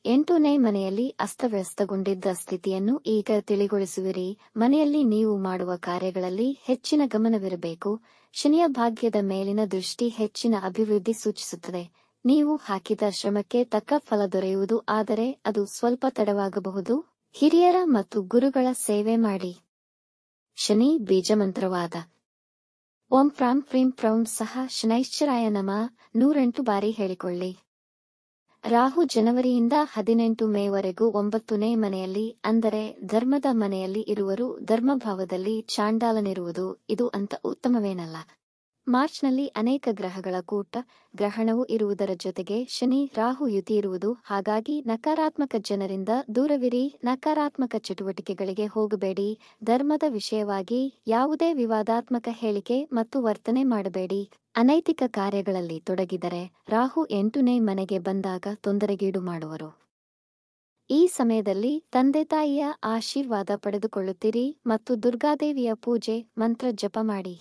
Speaker 1: 8ನೇ ಮನೆಯಲ್ಲಿ ಅಸ್ತವ್ಯಸ್ತಗೊಂಡಿದ್ದ ಸ್ಥಿತಿಯನ್ನು ಈಗ ತಿಳಿಗೊಳಿಸುವಿರಿ. ಮನೆಯಲ್ಲಿ ನೀವು ಮಾಡುವ ಕಾರ್ಯಗಳಲ್ಲಿ ಹೆಚ್ಚಿನ ಗಮನವಿರಬೇಕು. ಶನಿಯ ಭಾಗ್ಯದ ಮೇಲಿನ ದೃಷ್ಟಿ ಹೆಚ್ಚಿನ ಅಭಿವೃದ್ಧಿ ಸೂಚಿಸುತ್ತದೆ. ನೀವು ಹಾಕಿದ ಶ್ರಮಕ್ಕೆ ತಕ್ಕ ಫಲ ದೊರೆಯುವುದು. ಆದರೆ ಅದು ಸ್ವಲ್ಪ ತಡವಾಗಬಹುದು. ಹಿರಿಯರ ಮತ್ತು ಗುರುಗಳ ಸೇವೆ ಮಾಡಿ. ಶನಿ ಬೀಜಮಂತ್ರವಾದ ಓಂ ಪ್ರಾಂ ಫ್ರೀಂ ಪ್ರೌಂ ಸಹ ಶನೈಶ್ಚರಾಯ ನಮಃ 108 ಬಾರಿ ಹೇಳಿಕೊಳ್ಳಿ. ರಾಹು ಜನವರಿಯಿಂದ 18 ಮೇವರೆಗೂ 9ನೇ ಮನೆಯಲ್ಲಿ ಅಂದರೆ ಧರ್ಮದ ಮನೆಯಲ್ಲಿ ಇರುವರು. ಧರ್ಮಭಾವದಲ್ಲಿ ಚಾಂಡಾಲನಿರುವುದು ಇದು ಅಂತ ಉತ್ತಮವೇನಲ್ಲ. ಮಾರ್ಚ್ನಲ್ಲಿ ಅನೇಕ ಗ್ರಹಗಳ ಕೂಟ ಗ್ರಹಣವು ಇರುವುದರ ಜೊತೆಗೆ ಶನಿ ರಾಹು ಯುತಿ ಇರುವುದು. ಹಾಗಾಗಿ ನಕಾರಾತ್ಮಕ ಜನರಿಂದ ದೂರವಿರಿ. ನಕಾರಾತ್ಮಕ ಚಟುವಟಿಕೆಗಳಿಗೆ ಹೋಗಬೇಡಿ. ಧರ್ಮದ ವಿಷಯವಾಗಿ ಯಾವುದೇ ವಿವಾದಾತ್ಮಕ ಹೇಳಿಕೆ ಮತ್ತು ವರ್ತನೆ ಮಾಡಬೇಡಿ. ಅನೈತಿಕ ಕಾರ್ಯಗಳಲ್ಲಿ ತೊಡಗಿದರೆ ರಾಹು 8ನೇ ಮನೆಗೆ ಬಂದಾಗ ತೊಂದರೆಗೀಡು ಮಾಡುವರು. ಈ ಸಮಯದಲ್ಲಿ ತಂದೆ ತಾಯಿಯ ಆಶೀರ್ವಾದ ಪಡೆದುಕೊಳ್ಳುತ್ತೀರಿ ಮತ್ತು ದುರ್ಗಾದೇವಿಯ ಪೂಜೆ ಮಂತ್ರ ಜಪ ಮಾಡಿ.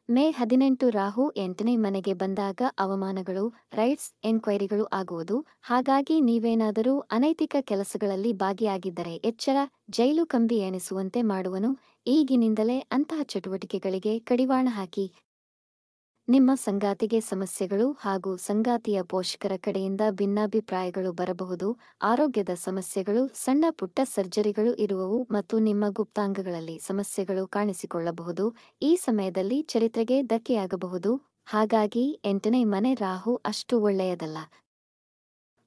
Speaker 1: ಮೇ 18 ರಾಹು 8ನೇ ಮನೆಗೆ ಬಂದಾಗ ಅವಮಾನಗಳು, ರೈಟ್ಸ್ ಎನ್ಕ್ವೈರಿಗಳು ಆಗುವುದು. ಹಾಗಾಗಿ ನೀವೇನಾದರೂ ಅನೈತಿಕ ಕೆಲಸಗಳಲ್ಲಿ ಭಾಗಿಯಾಗಿದ್ದರೆ ಎಚ್ಚರ. ಜೈಲು ಕಂಬಿ ಎಣಿಸುವಂತೆ ಮಾಡುವನು. ಈಗಿನಿಂದಲೇ ಅಂತಹ ಚಟುವಟಿಕೆಗಳಿಗೆ ಕಡಿವಾಣ ಹಾಕಿ. ನಿಮ್ಮ ಸಂಗಾತಿಗೆ ಸಮಸ್ಯೆಗಳು ಹಾಗೂ ಸಂಗಾತಿಯ ಪೋಷಕರ ಕಡೆಯಿಂದ ಭಿನ್ನಾಭಿಪ್ರಾಯಗಳು ಬರಬಹುದು. ಆರೋಗ್ಯದ ಸಮಸ್ಯೆಗಳು, ಸಣ್ಣ ಪುಟ್ಟ ಸರ್ಜರಿಗಳು ಇರುವವು ಮತ್ತು ನಿಮ್ಮ ಗುಪ್ತಾಂಗಗಳಲ್ಲಿ ಸಮಸ್ಯೆಗಳು ಕಾಣಿಸಿಕೊಳ್ಳಬಹುದು. ಈ ಸಮಯದಲ್ಲಿ ಚರಿತ್ರೆಗೆ ಧಕ್ಕೆಯಾಗಬಹುದು. ಹಾಗಾಗಿ 8ನೇ ಮನೆ ರಾಹು ಅಷ್ಟು ಒಳ್ಳೆಯದಲ್ಲ.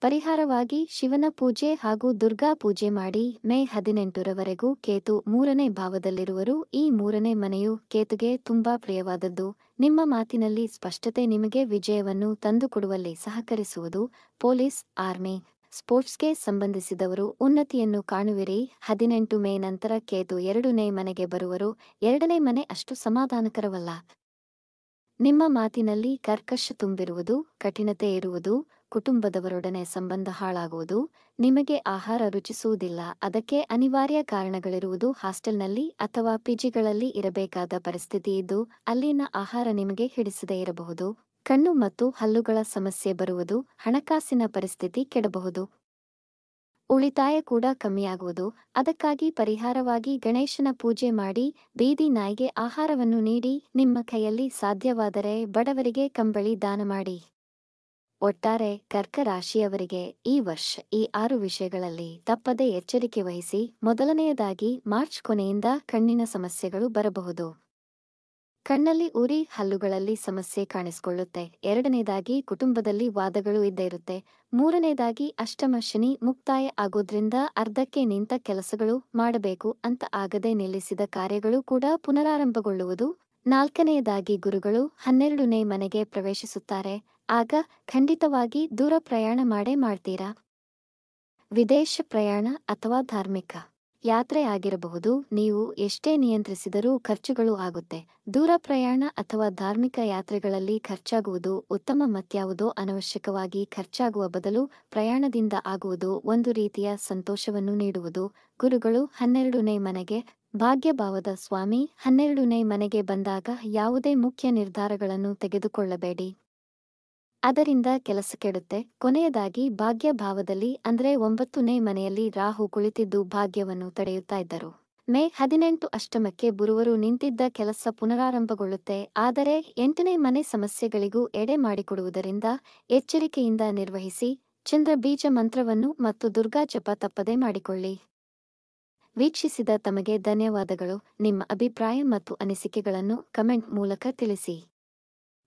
Speaker 1: ಪರಿಹಾರವಾಗಿ ಶಿವನ ಪೂಜೆ ಹಾಗೂ ದುರ್ಗಾ ಪೂಜೆ ಮಾಡಿ. ಮೇ 18ರವರೆಗೂ ಕೇತು 3ನೇ ಭಾವದಲ್ಲಿರುವರು. ಈ 3ನೇ ಮನೆಯು ಕೇತುಗೆ ತುಂಬಾ ಪ್ರಿಯವಾದದ್ದು. ನಿಮ್ಮ ಮಾತಿನಲ್ಲಿ ಸ್ಪಷ್ಟತೆ ನಿಮಗೆ ವಿಜಯವನ್ನು ತಂದುಕೊಡುವಲ್ಲಿ ಸಹಕರಿಸುವುದು. ಪೊಲೀಸ್, ಆರ್ಮಿ, ಸ್ಪೋರ್ಟ್ಸ್ಗೆ ಸಂಬಂಧಿಸಿದವರು ಉನ್ನತಿಯನ್ನು ಕಾಣುವಿರಿ. 18 ಮೇ ನಂತರ ಕೇತು 2ನೇ ಮನೆಗೆ ಬರುವರು. 2ನೇ ಮನೆ ಅಷ್ಟು ಸಮಾಧಾನಕರವಲ್ಲ. ನಿಮ್ಮ ಮಾತಿನಲ್ಲಿ ಕರ್ಕಶ ತುಂಬಿರುವುದು, ಕಠಿಣತೆ ಇರುವುದು, ಕುಟುಂಬದವರೊಡನೆ ಸಂಬಂಧ ಹಾಳಾಗುವುದು, ನಿಮಗೆ ಆಹಾರ ರುಚಿಸುವುದಿಲ್ಲ. ಅದಕ್ಕೆ ಅನಿವಾರ್ಯ ಕಾರಣಗಳಿರುವುದು. ಹಾಸ್ಟೆಲ್ನಲ್ಲಿ ಅಥವಾ ಪಿಜಿಗಳಲ್ಲಿ ಇರಬೇಕಾದ ಪರಿಸ್ಥಿತಿ ಇದ್ದು ಅಲ್ಲಿನ ಆಹಾರ ನಿಮಗೆ ಹಿಡಿಸದೇ ಇರಬಹುದು. ಕಣ್ಣು ಮತ್ತು ಹಲ್ಲುಗಳ ಸಮಸ್ಯೆ ಬರುವುದು. ಹಣಕಾಸಿನ ಪರಿಸ್ಥಿತಿ ಕೆಡಬಹುದು. ಉಳಿತಾಯ ಕೂಡ ಕಮ್ಮಿಯಾಗುವುದು. ಅದಕ್ಕಾಗಿ ಪರಿಹಾರವಾಗಿ ಗಣೇಶನ ಪೂಜೆ ಮಾಡಿ ಬೀದಿ ನಾಯಿಗೆ ಆಹಾರವನ್ನು ನೀಡಿ. ನಿಮ್ಮ ಕೈಯಲ್ಲಿ ಸಾಧ್ಯವಾದರೆ ಬಡವರಿಗೆ ಕಂಬಳಿ ದಾನ ಮಾಡಿ. ಒಟ್ಟಾರೆ ಕರ್ಕ ರಾಶಿಯವರಿಗೆ ಈ ವರ್ಷ ಈ 6 ವಿಷಯಗಳಲ್ಲಿ ತಪ್ಪದೇ ಎಚ್ಚರಿಕೆ ವಹಿಸಿ. ಮೊದಲನೆಯದಾಗಿ, ಮಾರ್ಚ್ ಕೊನೆಯಿಂದ ಕಣ್ಣಿನ ಸಮಸ್ಯೆಗಳು ಬರಬಹುದು. ಕಣ್ಣಲ್ಲಿ ಉರಿ, ಹಲ್ಲುಗಳಲ್ಲಿ ಸಮಸ್ಯೆ ಕಾಣಿಸಿಕೊಳ್ಳುತ್ತೆ. 2ನೇದಾಗಿ, ಕುಟುಂಬದಲ್ಲಿ ವಾದಗಳು ಇದ್ದೇ ಇರುತ್ತೆ. 3ನೇದಾಗಿ, ಅಷ್ಟಮ ಶನಿ ಮುಕ್ತಾಯ ಆಗೋದ್ರಿಂದ ಅರ್ಧಕ್ಕೆ ನಿಂತ ಕೆಲಸಗಳು ಮಾಡಬೇಕು ಅಂತ ಆಗದೆ ನಿಲ್ಲಿಸಿದ ಕಾರ್ಯಗಳು ಕೂಡ ಪುನರಾರಂಭಗೊಳ್ಳುವುದು. 4ನೇದಾಗಿ, ಗುರುಗಳು 12ನೇ ಮನೆಗೆ ಪ್ರವೇಶಿಸುತ್ತಾರೆ. ಆಗ ಖಂಡಿತವಾಗಿ ದೂರ ಪ್ರಯಾಣ ಮಾಡ್ತೀರಾ. ವಿದೇಶ ಪ್ರಯಾಣ ಅಥವಾ ಧಾರ್ಮಿಕ ಯಾತ್ರೆ ಆಗಿರಬಹುದು. ನೀವು ಎಷ್ಟೇ ನಿಯಂತ್ರಿಸಿದರೂ ಖರ್ಚುಗಳು ಆಗುತ್ತೆ. ದೂರ ಪ್ರಯಾಣ ಅಥವಾ ಧಾರ್ಮಿಕ ಯಾತ್ರೆಗಳಲ್ಲಿ ಖರ್ಚಾಗುವುದು ಉತ್ತಮ. ಮತ್ಯಾವುದೋ ಅನವಶ್ಯಕವಾಗಿ ಖರ್ಚಾಗುವ ಬದಲು ಪ್ರಯಾಣದಿಂದ ಆಗುವುದು ಒಂದು ರೀತಿಯ ಸಂತೋಷವನ್ನು ನೀಡುವುದು. ಗುರುಗಳು 12ನೇ ಮನೆಗೆ, ಭಾಗ್ಯಭಾವದ ಸ್ವಾಮಿ 12ನೇ ಮನೆಗೆ ಬಂದಾಗ ಯಾವುದೇ ಮುಖ್ಯ ನಿರ್ಧಾರಗಳನ್ನು ತೆಗೆದುಕೊಳ್ಳಬೇಡಿ. ಅದರಿಂದ ಕೆಲಸ ಕೆಡುತ್ತೆ. ಕೊನೆಯದಾಗಿ, ಭಾಗ್ಯ ಭಾವದಲ್ಲಿ ಅಂದ್ರೆ 9ನೇ ಮನೆಯಲ್ಲಿ ರಾಹು ಕುಳಿತಿದ್ದು ಭಾಗ್ಯವನ್ನು ತಡೆಯುತ್ತಾ ಇದ್ದರು. ಮೇ 18 ಅಷ್ಟಮಕ್ಕೆ ಬರುವರು. ನಿಂತಿದ್ದ ಕೆಲಸ ಪುನರಾರಂಭಗೊಳ್ಳುತ್ತೆ. ಆದರೆ 8ನೇ ಮನೆ ಸಮಸ್ಯೆಗಳಿಗೂ ಎಡೆ ಮಾಡಿಕೊಡುವುದರಿಂದ ಎಚ್ಚರಿಕೆಯಿಂದ ನಿರ್ವಹಿಸಿ. ಚಂದ್ರ ಬೀಜ ಮಂತ್ರವನ್ನು ಮತ್ತು ದುರ್ಗಾ ಜಪ ತಪ್ಪದೆ ಮಾಡಿಕೊಳ್ಳಿ. ವೀಕ್ಷಿಸಿದ ತಮಗೆ ಧನ್ಯವಾದಗಳು. ನಿಮ್ಮ ಅಭಿಪ್ರಾಯ ಮತ್ತು ಅನಿಸಿಕೆಗಳನ್ನು ಕಮೆಂಟ್ ಮೂಲಕ ತಿಳಿಸಿ.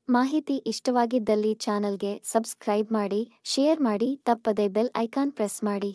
Speaker 1: ಮಾಹಿತಿ ಇಷ್ಟವಾಗಿದ್ದಲ್ಲಿ ಚಾನಲ್ಗೆ ಸಬ್ಸ್ಕ್ರೈಬ್ ಮಾಡಿ, ಶೇರ್ ಮಾಡಿ, ತಪ್ಪದೆ ಬೆಲ್ ಐಕಾನ್ ಪ್ರೆಸ್ ಮಾಡಿ.